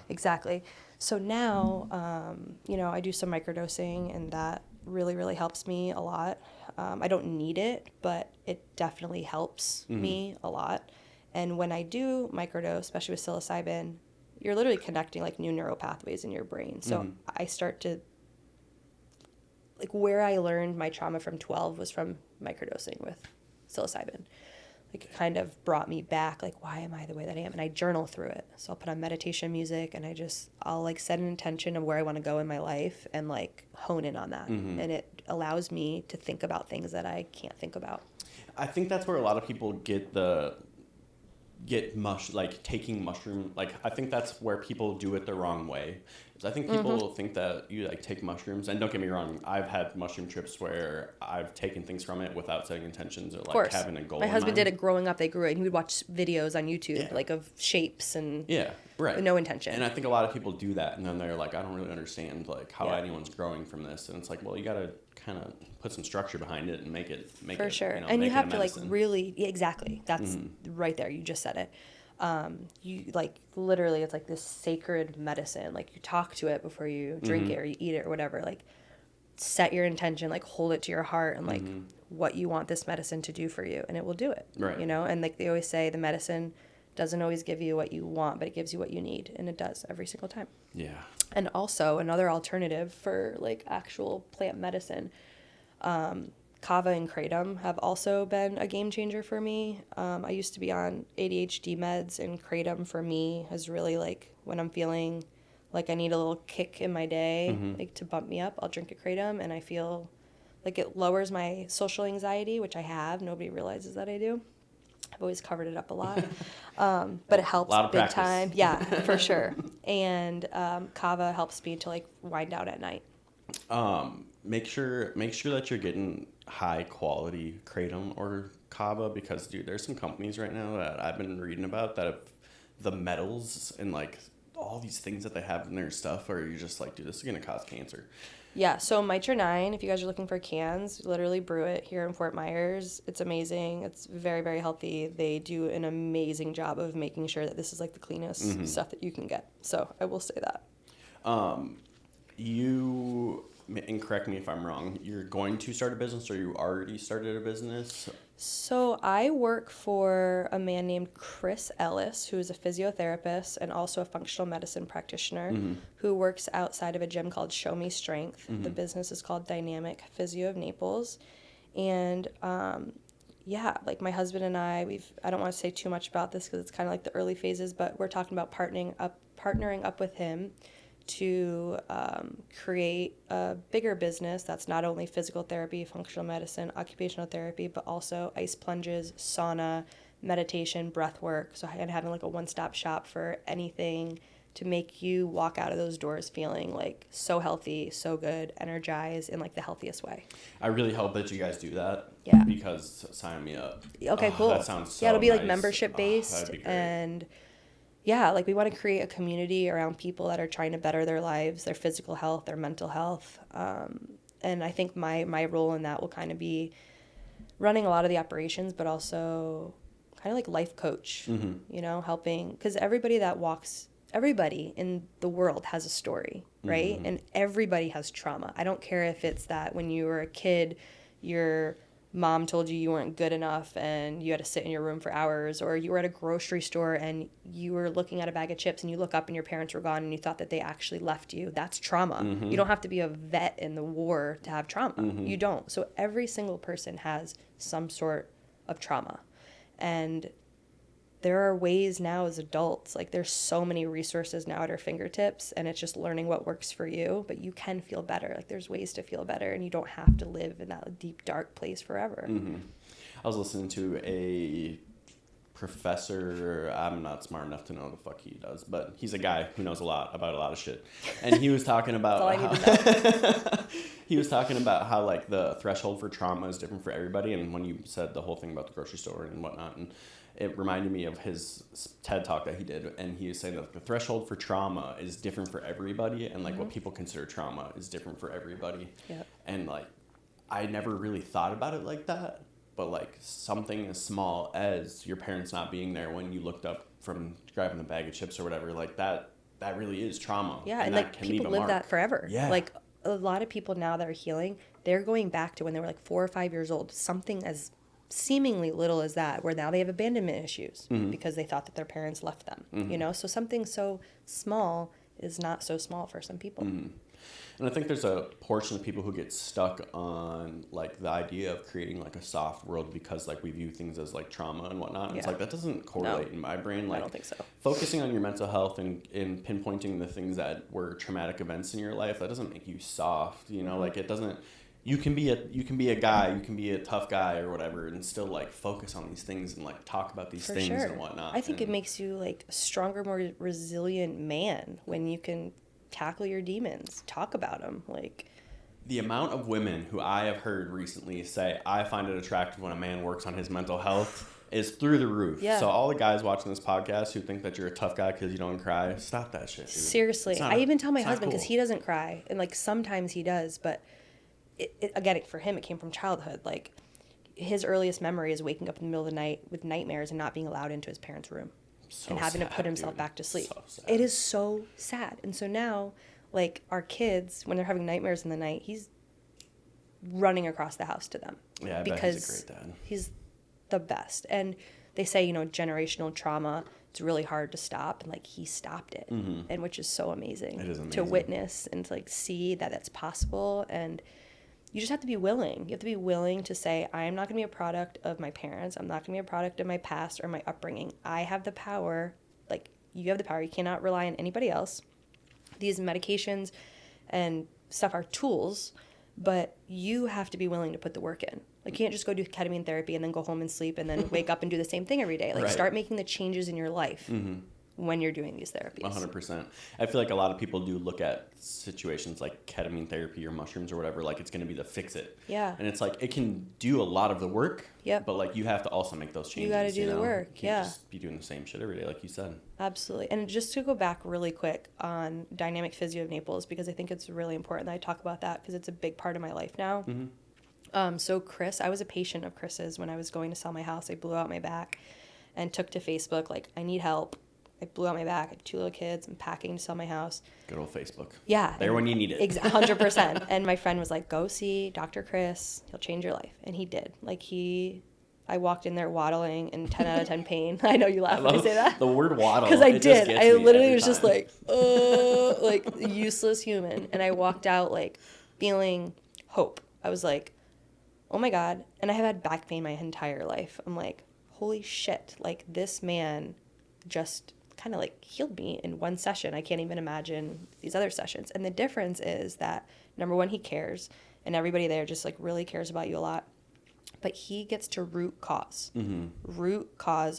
A: exactly. So now, you know, I do some microdosing, and that really, really helps me a lot. I don't need it, but it definitely helps me a lot. And when I do microdose, especially with psilocybin, you're literally connecting like new neural pathways in your brain. So I start to, like, where I learned my trauma from 12 was from microdosing with psilocybin. Like, it kind of brought me back, like, why am I the way that I am? And I journal through it. So I'll put on meditation music, and I'll like set an intention of where I want to go in my life and like hone in on that. And it allows me to think about things that I can't think about.
B: I think that's where a lot of people taking mushroom, like I think that's where people do it the wrong way. I think people think that you like take mushrooms, and don't get me wrong, I've had mushroom trips where I've taken things from it without setting intentions or like having a goal.
A: My husband did it growing up. They grew it, and he would watch videos on YouTube like of shapes and with no intention.
B: And I think a lot of people do that, and then they're like, I don't really understand like how anyone's growing from this, and it's like, well, you gotta kind of put some structure behind it and make it
A: for sure. You know, and you have to like really exactly. That's right there. You just said it. You like literally, it's like this sacred medicine. Like, you talk to it before you drink it or you eat it or whatever. Like, set your intention, like hold it to your heart, and like what you want this medicine to do for you, and it will do it.
B: Right.
A: You know, and like they always say, the medicine doesn't always give you what you want, but it gives you what you need, and it does every single time.
B: Yeah.
A: And also another alternative for like actual plant medicine, kava and kratom have also been a game changer for me. I used to be on ADHD meds, and kratom for me is really like when I'm feeling like I need a little kick in my day, like to bump me up, I'll drink a kratom, and I feel like it lowers my social anxiety, which I have. Nobody realizes that I do. I've always covered it up a lot. But it helps big time. Yeah, for sure. And kava helps me to like wind down at night.
B: Make sure that you're getting high quality kratom or kava, because dude, there's some companies right now that I've been reading about that have the metals and like all these things that they have in their stuff, where you're just like, dude, this is gonna cause cancer.
A: Yeah, so Mitra 9, if you guys are looking for cans, literally brew it here in Fort Myers. It's amazing. It's very, very healthy. They do an amazing job of making sure that this is like the cleanest stuff that you can get. So I will say that.
B: You, and correct me if I'm wrong, you're going to start a business, or you already started a business?
A: So I work for a man named Chris Ellis, who is a physiotherapist and also a functional medicine practitioner, who works outside of a gym called Show Me Strength. The business is called Dynamic Physio of Naples. And like my husband and I don't want to say too much about this because it's kind of like the early phases, but we're talking about partnering up with him to create a bigger business that's not only physical therapy, functional medicine, occupational therapy, but also ice plunges, sauna, meditation, breath work. So having like a one-stop shop for anything to make you walk out of those doors feeling like so healthy, so good, energized in like the healthiest way.
B: I really hope that you guys do that.
A: Yeah.
B: Because sign me up.
A: Okay, cool.
B: That sounds so
A: it'll be
B: nice.
A: Like membership based,
B: that'd be great.
A: And yeah, like we want to create a community around people that are trying to better their lives, their physical health, their mental health. And I think my role in that will kind of be running a lot of the operations, but also kind of like life coach, you know, helping, because everybody in the world has a story, right? And everybody has trauma. I don't care if it's that when you were a kid, your mom told you weren't good enough and you had to sit in your room for hours, or you were at a grocery store and you were looking at a bag of chips and you look up and your parents were gone and you thought that they actually left you. That's trauma. You don't have to be a vet in the war to have trauma. You don't. So every single person has some sort of trauma. And there are ways now as adults, like there's so many resources now at our fingertips, and it's just learning what works for you, but you can feel better. Like there's ways to feel better, and you don't have to live in that deep, dark place forever.
B: I was listening to a professor, I'm not smart enough to know what the fuck he does, but he's a guy who knows a lot about a lot of shit. And he was talking about how like the threshold for trauma is different for everybody. And when you said the whole thing about the grocery store and whatnot, and it reminded me of his TED talk that he did, and he was saying that the threshold for trauma is different for everybody, and like what people consider trauma is different for everybody.
A: Yep.
B: And like I never really thought about it like that. But like something as small as your parents not being there when you looked up from grabbing the bag of chips or whatever, like that really is trauma.
A: Yeah, and
B: that
A: like
B: can
A: people
B: leave a
A: live
B: mark.
A: that forever.
B: Yeah.
A: Like a lot of people now that are healing, they're going back to when they were like 4 or 5 years old. Something as seemingly little as that, where now they have abandonment issues because they thought that their parents left them. You know, so something so small is not so small for some people.
B: And I think there's a portion of people who get stuck on like the idea of creating like a soft world because like we view things as like trauma and whatnot. And it's like that doesn't correlate in my brain. Like
A: I don't think so.
B: Focusing on your mental health and pinpointing the things that were traumatic events in your life, that doesn't make you soft. You know, like it doesn't. You can be a guy, you can be a tough guy or whatever, and still like focus on these things and like talk about these things and whatnot.
A: I think it makes you like a stronger, more resilient man when you can tackle your demons, talk about them. Like
B: the amount of women who I have heard recently say, I find it attractive when a man works on his mental health is through the roof. Yeah. So all the guys watching this podcast who think that you're a tough guy because you don't cry, stop that shit, dude.
A: Seriously. I even tell my husband because he doesn't cry. And like sometimes he does, but again, for him, it came from childhood. Like his earliest memory is waking up in the middle of the night with nightmares and not being allowed into his parents' room. And having to put himself back to sleep. So it is so sad. And so now, like, our kids, when they're having nightmares in the night, he's running across the house to them.
B: Yeah, I bet he's a great dad.
A: He's the best. And they say, you know, generational trauma, it's really hard to stop. And, like, he stopped it. And which is so amazing.
B: It is amazing.
A: To witness and to, like, see that that's possible. And you just have to be willing. You have to be willing to say, I am not going to be a product of my parents. I'm not going to be a product of my past or my upbringing. I have the power. Like, you have the power. You cannot rely on anybody else. These medications and stuff are tools, but you have to be willing to put the work in. Like, you can't just go do ketamine therapy and then go home and sleep and then wake up and do the same thing every day. Like, start making the changes in your life. When you're doing these therapies.
B: 100%. I feel like a lot of people do look at situations like ketamine therapy or mushrooms or whatever, like it's going to be the fix it.
A: Yeah.
B: And it's like, it can do a lot of the work, but like you have to also make those changes.
A: You got to do the work,
B: you can't just be doing the same shit every day, like you said.
A: Absolutely. And just to go back really quick on Dynamic Physio of Naples, because I think it's really important that I talk about that because it's a big part of my life now. So Chris, I was a patient of Chris's when I was going to sell my house. I blew out my back and took to Facebook, like, I need help. I blew out my back. I have 2 little kids. I'm packing to sell my house.
B: Good old Facebook.
A: Yeah.
B: There when you need it.
A: 100%. And my friend was like, go see Dr. Chris. He'll change your life. And he did. Like, I walked in there waddling in 10 out of 10 pain. I know you laugh when I say that.
B: The word waddle.
A: Because I did. I literally was just like, like, useless human. And I walked out, like, feeling hope. I was like, oh my God. And I have had back pain my entire life. I'm like, holy shit. Like, this man just kind of like healed me in one session. I can't even imagine these other sessions. And the difference is that, number one, he cares, and everybody there just like really cares about you a lot. But he gets to root cause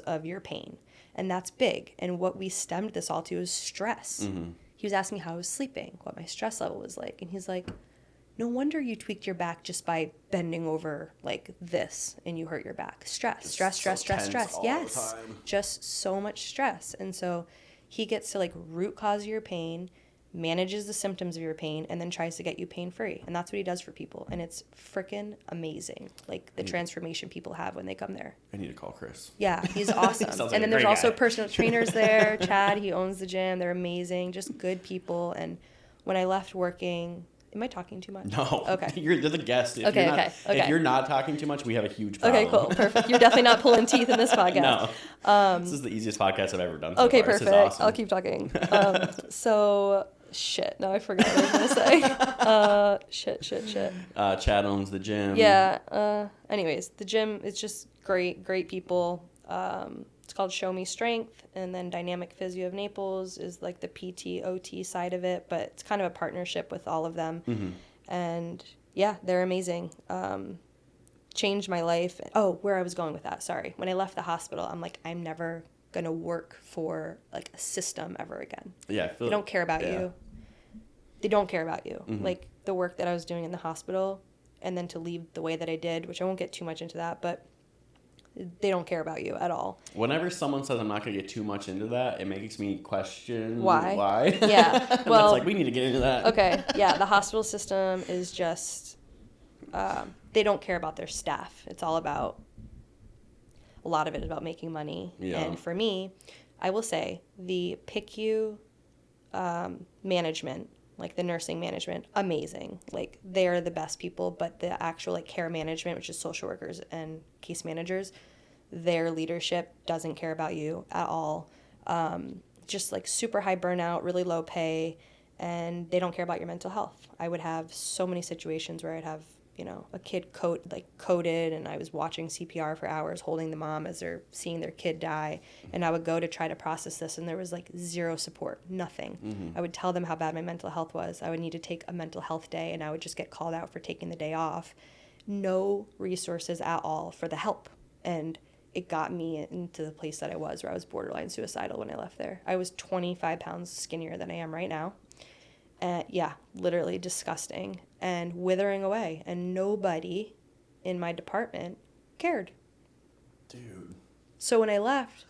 A: of your pain. And that's big. And what we stemmed this all to is stress. He was asking me how I was sleeping, what my stress level was like. And he's like, no wonder you tweaked your back just by bending over like this and you hurt your back. Stress. Yes. Just so much stress. And so he gets to like root cause your pain, manages the symptoms of your pain, and then tries to get you pain free. And that's what he does for people. And it's freaking amazing. Like the transformation people have when they come there.
B: I need to call Chris.
A: Yeah, he's awesome.
B: Like
A: and then there's also personal trainers there. Chad, he owns the gym. They're amazing. Just good people. And when I left working... Am I talking too much?
B: No.
A: Okay.
B: You're the guest.
A: Okay.
B: If you're not talking too much, we have a huge problem.
A: Okay, cool. Perfect. You're definitely not pulling teeth in this podcast.
B: No. This is the easiest podcast I've ever done so
A: okay,
B: far.
A: perfect.
B: This is awesome.
A: I'll keep talking. Shit. Now I forgot what I was going to say. Shit.
B: Chad owns the gym.
A: Yeah. Anyways, the gym is just great people. It's called Show Me Strength, and then Dynamic Physio of Naples is like the PT, OT side of it, but it's kind of a partnership with all of them. And yeah, they're amazing. Changed my life. Oh, where I was going with that, sorry. When I left the hospital, I'm like, I'm never going to work for like a system ever again.
B: Yeah.
A: They don't care about you. They don't care about you. Like the work that I was doing in the hospital, and then to leave the way that I did, which I won't get too much into that, but they don't care about you at all.
B: Whenever someone says I'm not going to get too much into that, it makes me question
A: why. Yeah. Well,
B: it's like, we need to get into that.
A: Okay. Yeah. The hospital system is just they don't care about their staff. It's all about, a lot of it is about making money.
B: Yeah.
A: And for me, I will say the PICU management, like the nursing management, amazing. Like they're the best people, but the actual like care management, which is social workers and case managers, their leadership doesn't care about you at all. Just like super high burnout, really low pay, and they don't care about your mental health. I would have so many situations where I'd have, you know, a kid coded, and I was watching CPR for hours, holding the mom as they're seeing their kid die, and I would go to try to process this, and there was like zero support, nothing.
B: Mm-hmm.
A: I would tell them how bad my mental health was. I would need to take a mental health day, and I would just get called out for taking the day off. No resources at all for the help, and it got me into the place that I was, where I was borderline suicidal when I left there. I was 25 pounds skinnier than I am right now. Yeah, literally disgusting and withering away. And nobody in my department cared.
B: Dude.
A: So when I left,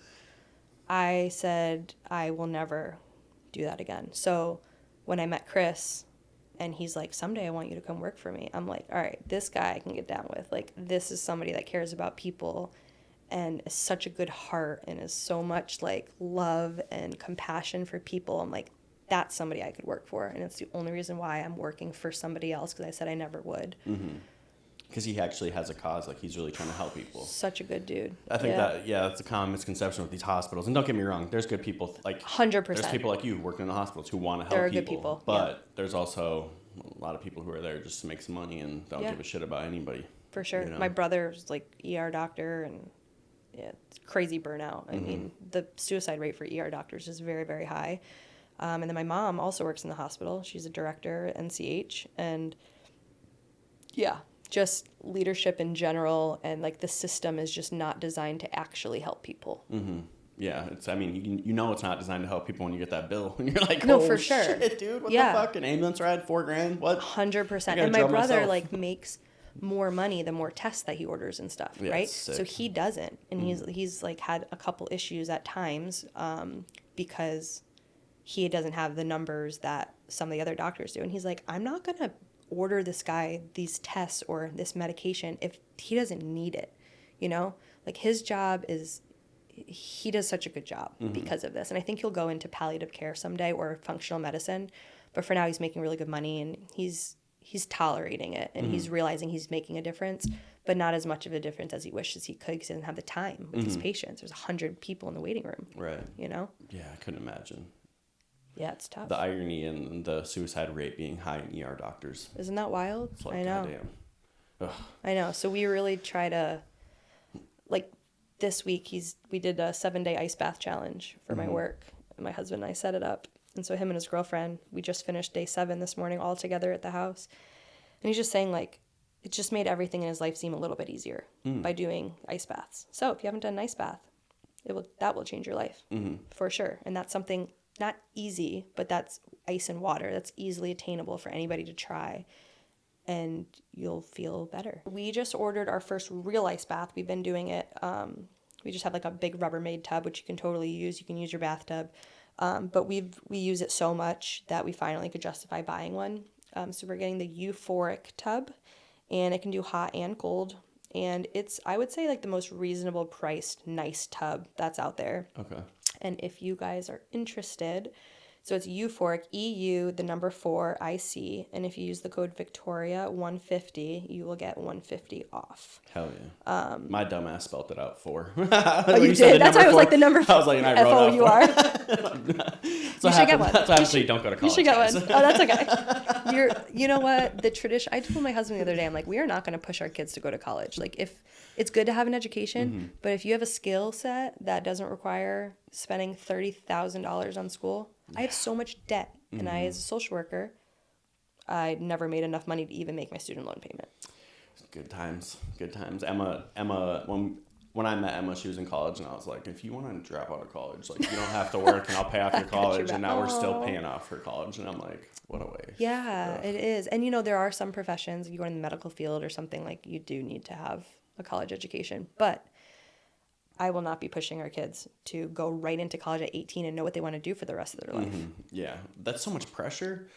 A: I said, I will never do that again. So when I met Chris, and he's like, someday I want you to come work for me. I'm like, all right, this guy I can get down with. Like, this is somebody that cares about people and is such a good heart and is so much like love and compassion for people. I'm like, that's somebody I could work for. And it's the only reason why I'm working for somebody else, because I said I never would.
B: Because he actually has a cause. Like, he's really trying to help people.
A: Such a good dude.
B: I think that's a common misconception with these hospitals. And don't get me wrong, there's good people. Like
A: 100%.
B: There's people like you working in the hospitals who want to help
A: There are
B: people.
A: good people.
B: But there's also a lot of people who are there just to make some money and don't give a shit about anybody.
A: For sure.
B: You know?
A: My brother's like ER doctor, and it's crazy burnout. I mean, the suicide rate for ER doctors is very, very high. And then my mom also works in the hospital. She's a director at NCH. And yeah, just leadership in general, and like the system is just not designed to actually help people.
B: Yeah, I mean, you know it's not designed to help people when you get that bill. And you're like,
A: no,
B: oh,
A: for sure.
B: Shit, dude, what the fuck? An ambulance ride, $4,000? What?
A: 100%. And my brother, like, makes more money the more tests that he orders and stuff, right? So he doesn't. And he's like had a couple issues at times because he doesn't have the numbers that some of the other doctors do. And he's like, I'm not going to order this guy these tests or this medication if he doesn't need it, you know? Like, his job is, he does such a good job because of this. And I think he'll go into palliative care someday or functional medicine. But for now, he's making really good money, and he's tolerating it, and he's realizing he's making a difference, but not as much of a difference as he wishes he could, because he doesn't have the time with his patients. There's 100 people in the waiting room.
B: Right.
A: You know?
B: Yeah, I couldn't imagine.
A: Yeah, it's tough.
B: The irony in the suicide rate being high in ER doctors.
A: Isn't that wild?
B: It's like,
A: I know.
B: goddamn. Ugh.
A: I know. So we really try to, like, this week we did a 7-day ice bath challenge for my work. My husband and I set it up. And so him and his girlfriend, we just finished day 7 this morning all together at the house. And he's just saying, like, it just made everything in his life seem a little bit easier by doing ice baths. So if you haven't done an ice bath, that will change your life for sure. And that's something not easy, but that's ice and water. That's easily attainable for anybody to try. And you'll feel better. We just ordered our first real ice bath. We've been doing it. We just have like a big Rubbermaid tub, which you can totally use. You can use your bathtub. But we use it so much that we finally could justify buying one. So we're getting the euphoric tub, and it can do hot and cold. And it's, I would say, like the most reasonable priced, nice tub that's out there.
B: Okay.
A: And if you guys are interested, so it's euphoric, EU, the number 4, IC. And if you use the code Victoria 150, you will get 150 off.
B: Hell yeah. My dumbass spelled it out 4.
A: Oh, you did? That's why I was like the number 4.
B: I was like, and I wrote
A: F-O-U-R. You should get one.
B: That's actually don't go to college.
A: You should get one. Oh, that's okay. You know what? The tradition, I told my husband the other day, I'm like, we are not going to push our kids to go to college. Like, if it's good to have an education, but if you have a skill set that doesn't require spending $30,000 on school, I have so much debt. And I, as a social worker, I never made enough money to even make my student loan payment.
B: Good times. Good times. Emma, when I met Emma, she was in college, and I was like, if you want to drop out of college, like, you don't have to work, and I'll pay off your college. And now we're still paying off her college. And I'm like, what a waste.
A: Yeah, it is. And, you know, there are some professions, if you go in the medical field or something, like, you do need to have a college education. But I will not be pushing our kids to go right into college at 18 and know what they want to do for the rest of their life.
B: Yeah, that's so much pressure.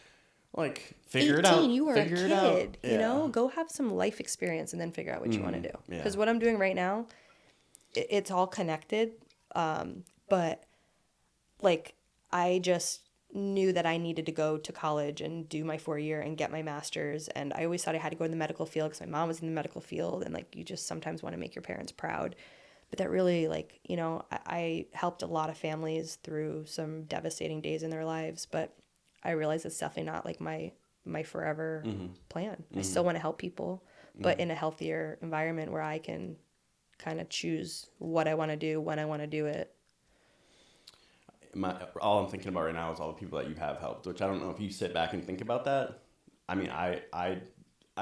B: Like, figure it out.
A: You are
B: figure
A: a
B: it out.
A: kid, you know? Go have some life experience and then figure out what you want to do. Because what I'm doing right now, it's all connected. But, like, I just knew that I needed to go to college and do my 4 year and get my master's. And I always thought I had to go in the medical field because my mom was in the medical field. And, like, you just sometimes want to make your parents proud. But that really, like, you know, I helped a lot of families through some devastating days in their lives. But I realized it's definitely not, like, my forever plan. I still want to help people, but in a healthier environment where I can kind of choose what I want to do, when I want to do it.
B: All I'm thinking about right now is all the people that you have helped, which I don't know if you sit back and think about that. I mean, I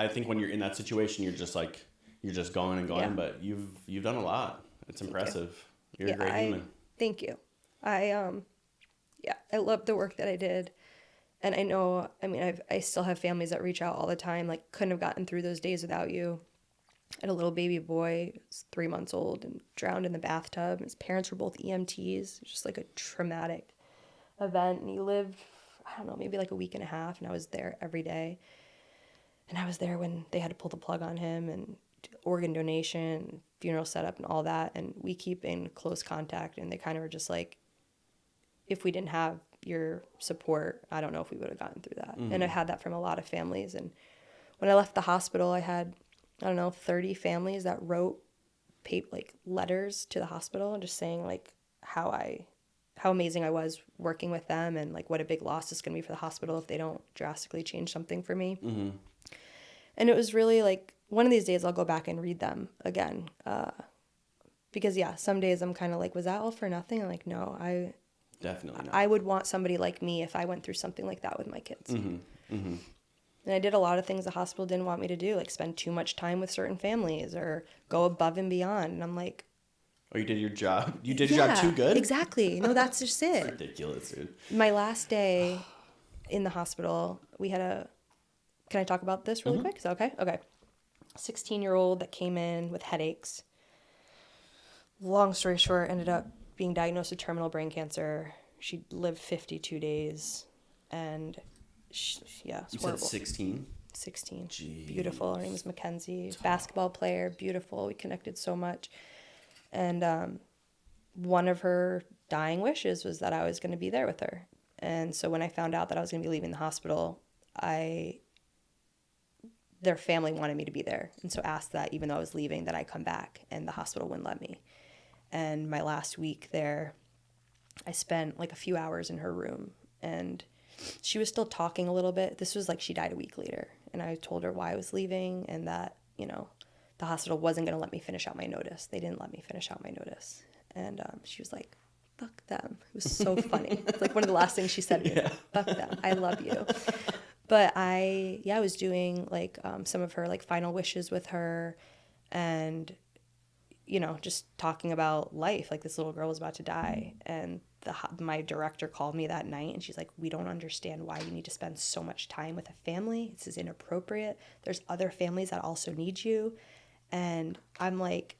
B: think when you're in that situation, you're just like, you're just going and going, but you've done a lot. It's impressive. You're a great human.
A: Thank you. I love the work that I did. And I know, I mean, I still have families that reach out all the time, like, couldn't have gotten through those days without you. I had a little baby boy, was 3 months old, and drowned in the bathtub. His parents were both EMTs. It was just like a traumatic event. And he lived, I don't know, maybe like a week and a half, and I was there every day. And I was there when they had to pull the plug on him, and organ donation, funeral setup, and all that. And we keep in close contact, and they kind of were just like, if we didn't have your support, I don't know if we would have gotten through that. And I had that from a lot of families. And when I left the hospital, I had, I don't know, 30 families that wrote like letters to the hospital just saying, like, how amazing I was working with them, and, like, what a big loss it's going to be for the hospital if they don't drastically change something for me. And it was really like, one of these days I'll go back and read them again. Because some days I'm kind of like, was that all for nothing? I'm like, no,
B: Definitely not.
A: I would want somebody like me if I went through something like that with my kids. And I did a lot of things the hospital didn't want me to do, like spend too much time with certain families or go above and beyond. And I'm like,
B: oh, you did your job? You did your job too good?
A: Exactly. No, that's just it.
B: It's ridiculous, dude.
A: My last day in the hospital, we had can I talk about this really quick? Is that okay? Okay. 16-year-old that came in with headaches. Long story short, ended up being diagnosed with terminal brain cancer. She lived 52 days, and it's
B: You
A: horrible.
B: said 16?
A: 16.
B: Jeez.
A: Beautiful. Her name was Mackenzie. Basketball player. Beautiful. We connected so much. And one of her dying wishes was that I was going to be there with her. And so when I found out that I was going to be leaving the hospital, their family wanted me to be there. And so asked that even though I was leaving, that I come back, and the hospital wouldn't let me. And my last week there, I spent like a few hours in her room, and she was still talking a little bit. This was like, she died a week later. And I told her why I was leaving, and that, you know, the hospital wasn't going to let me finish out my notice. They didn't let me finish out my notice. And she was like, fuck them. It was so funny. It's like one of the last things she said to me, fuck them. I love you. But I was doing like some of her like final wishes with her, and, you know, just talking about life. Like, this little girl was about to die, and my director called me that night, and she's like, we don't understand why you need to spend so much time with a family. This is inappropriate. There's other families that also need you. And I'm like,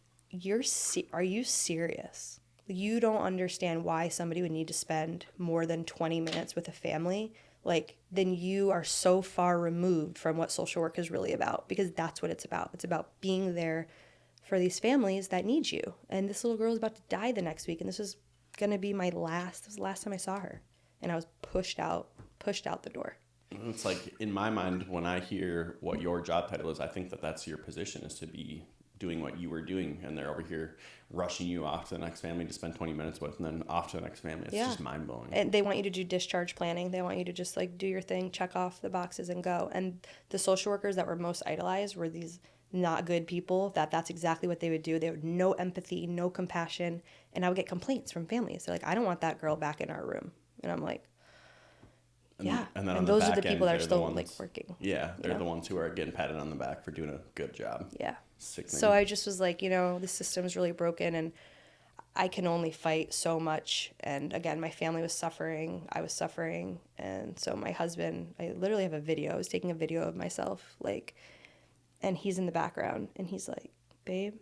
A: are you serious? You don't understand why somebody would need to spend more than 20 minutes with a family. Like, then you are so far removed from what social work is really about, because that's what it's about. It's about being there for these families that need you. And this little girl was about to die the next week, and this was going to be this was the last time I saw her. And I was pushed out the door.
B: It's like, in my mind, when I hear what your job title is, I think that that's your position, is to be doing what you were doing, and they're over here rushing you off to the next family to spend 20 minutes with, and then off to the next family. It's just mind-blowing.
A: And they want you to do discharge planning. They want you to just like do your thing, check off the boxes, and go. And the social workers that were most idolized were these not good people, that's exactly what they would do. They had no empathy, no compassion. And I would get complaints from families. They're like, I don't want that girl back in our room. And I'm like, and those are the people that are still like working.
B: Yeah, they're the ones who are getting patted on the back for doing a good job.
A: Yeah.
B: Sickening.
A: So I just was like, the system is really broken, and I can only fight so much. And again, my family was suffering. I was suffering. And so my husband, I literally have a video. I was taking a video of myself, like, and he's in the background, and he's like, babe,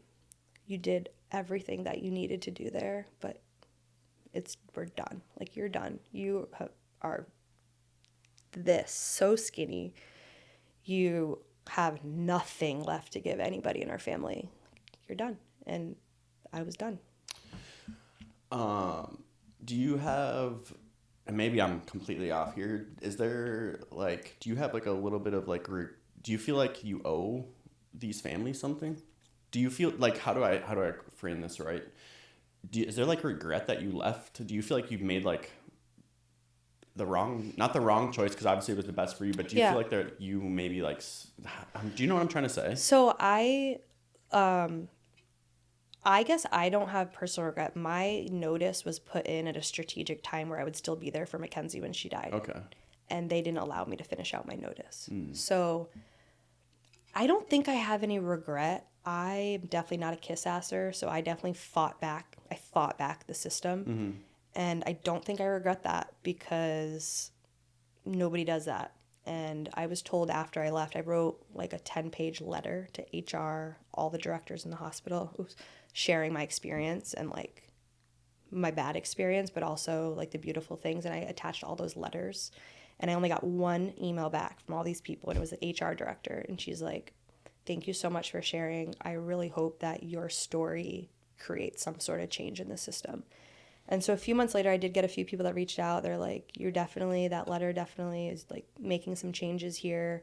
A: you did everything that you needed to do there, but we're done. Like, you're done. You are this, so skinny, you have nothing left to give anybody in our family. You're done. And I was done.
B: Do you have, and maybe I'm completely off here, is there, like, do you have, like, a little bit of, like, do you feel like you owe these families something? Do you feel, like, how do I frame this right? Is there, like, regret that you left? Do you feel like you've made, like, not the wrong choice, because obviously it was the best for you, but do you feel like that you maybe, like, do you know what I'm trying to say?
A: So I guess I don't have personal regret. My notice was put in at a strategic time where I would still be there for Mackenzie when she died.
B: Okay.
A: And they didn't allow me to finish out my notice. So I don't think I have any regret. I'm definitely not a kiss-asser, so I definitely fought back. I fought back the system. And I don't think I regret that, because nobody does that. And I was told after I left, I wrote like a 10-page letter to HR, all the directors in the hospital, sharing my experience and like my bad experience, but also like the beautiful things. And I attached all those letters. And I only got one email back from all these people, and it was the HR director. And she's like, "Thank you so much for sharing. I really hope that your story creates some sort of change in the system." And so a few months later, I did get a few people that reached out. They're like, that letter definitely is like making some changes here.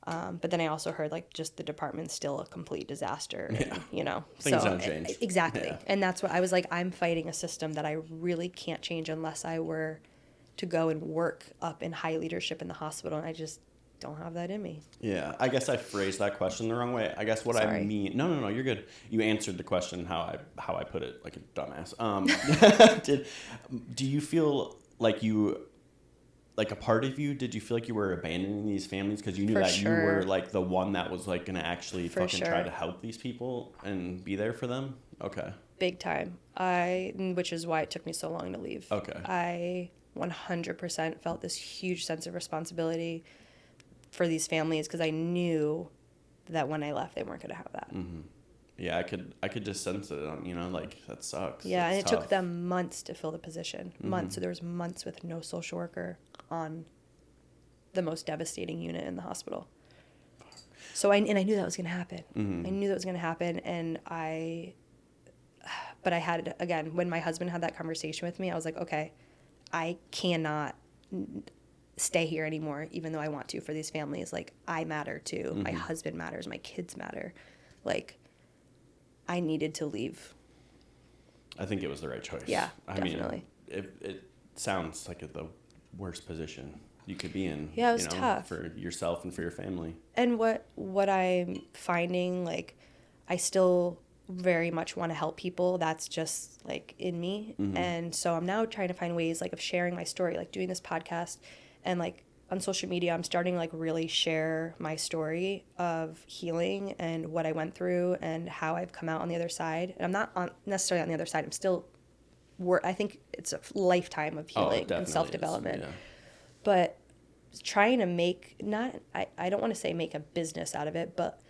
A: But then I also heard like just the department's still a complete disaster.
B: Yeah.
A: And,
B: Things don't change.
A: Exactly.
B: Yeah.
A: And that's what I was like, I'm fighting a system that I really can't change unless I were to go and work up in high leadership in the hospital. And I just don't have that in me.
B: Yeah, I guess I phrased that question the wrong way. I guess what
A: Sorry.
B: I mean... No, you're good. You answered the question how I put it like a dumbass. Do you feel like like a part of you, did you feel like you were abandoning these families because you knew that you were like the one that was like going to actually try to help these people and be there for them? Okay.
A: Big time. Which is why it took me so long to leave.
B: Okay.
A: I 100% felt this huge sense of responsibility for these families, because I knew that when I left, they weren't going to have that.
B: Mm-hmm. Yeah, I could just sense it. Like, that sucks.
A: Yeah,
B: That's
A: and it
B: tough.
A: took them months to fill the position. Months. So there was months with no social worker on the most devastating unit in the hospital. So I knew that was going to happen. I knew that was going to happen, but I had, again, when my husband had that conversation with me, I was like, okay, I cannot stay here anymore, even though I want to, for these families. Like, I matter too. My husband matters. My kids matter. Like, I needed to leave.
B: I think it was the right choice.
A: Yeah, definitely.
B: I mean, it sounds like the worst position you could be in.
A: Yeah, it was tough
B: for yourself and for your family.
A: And what I'm finding, like, I still very much want to help people. That's just like in me. And so I'm now trying to find ways like of sharing my story, like doing this podcast, and like on social media, I'm starting to like really share my story of healing and what I went through and how I've come out on the other side. And I'm not necessarily on the other side. I'm still I think it's a lifetime of healing and self-development.
B: Yeah.
A: But trying to make, I don't want to say make a business out of it, but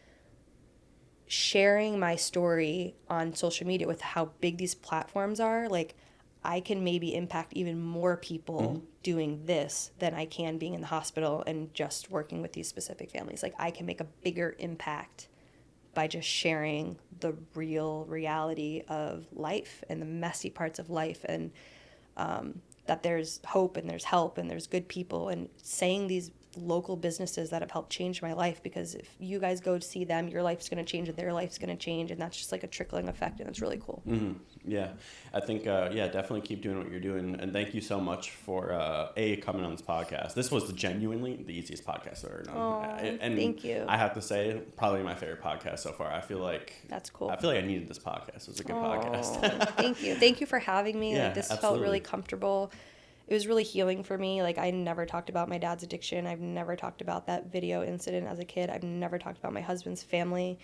A: sharing my story on social media with how big these platforms are, like, I can maybe impact even more people doing this than I can being in the hospital and just working with these specific families. Like, I can make a bigger impact by just sharing the real reality of life and the messy parts of life, and that there's hope and there's help and there's good people, and saying these local businesses that have helped change my life, because if you guys go to see them, your life's going to change and their life's going to change, and that's just like a trickling effect, and it's really cool.
B: Yeah, I think definitely keep doing what you're doing, and thank you so much for coming on this podcast. This was genuinely the easiest podcast I've ever done. And
A: thank you.
B: I have to say, probably my favorite podcast so far. I feel like
A: that's cool.
B: I feel like I needed this podcast. It was a good podcast.
A: Thank you for having me.
B: Yeah,
A: like, this
B: absolutely.
A: felt really comfortable. It was really healing for me. Like, I never talked about my dad's addiction. I've never talked about that video incident as a kid. I've never talked about my husband's family.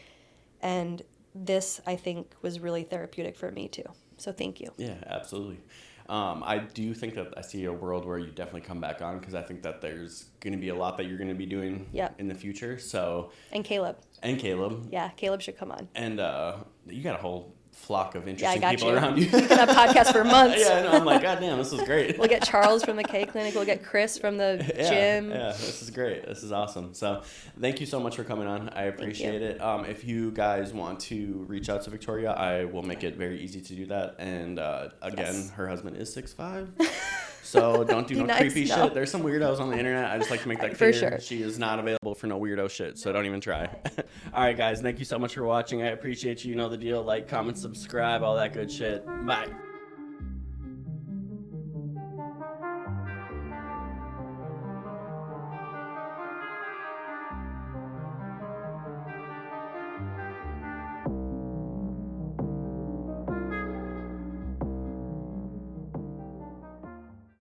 A: And this, I think, was really therapeutic for me, too. So thank you.
B: Yeah, absolutely. I do think that I see a world where you definitely come back on, because I think that there's going to be a lot that you're going to be doing in the future. So
A: And Caleb.
B: And Caleb.
A: Yeah, Caleb should come on.
B: And you got a whole flock of
A: Yeah, I
B: interesting
A: got
B: people
A: you.
B: around you.
A: You can have podcasts for months.
B: Yeah, I know. I'm like, God damn, this is great.
A: We'll get Charles from the K Clinic. We'll get Chris from the gym.
B: Yeah, this is great. This is awesome. So thank you so much for coming on. I appreciate it. If you guys want to reach out to Victoria, I will make it very easy to do that. And again, her husband is 6'5". So don't do no creepy shit. There's some weirdos on the internet. I just like to make that clear. For sure. She is not available for no weirdo shit, so don't even try. All right, guys. Thank you so much for watching. I appreciate you. You know the deal. Like, comment, subscribe, all that good shit. Bye.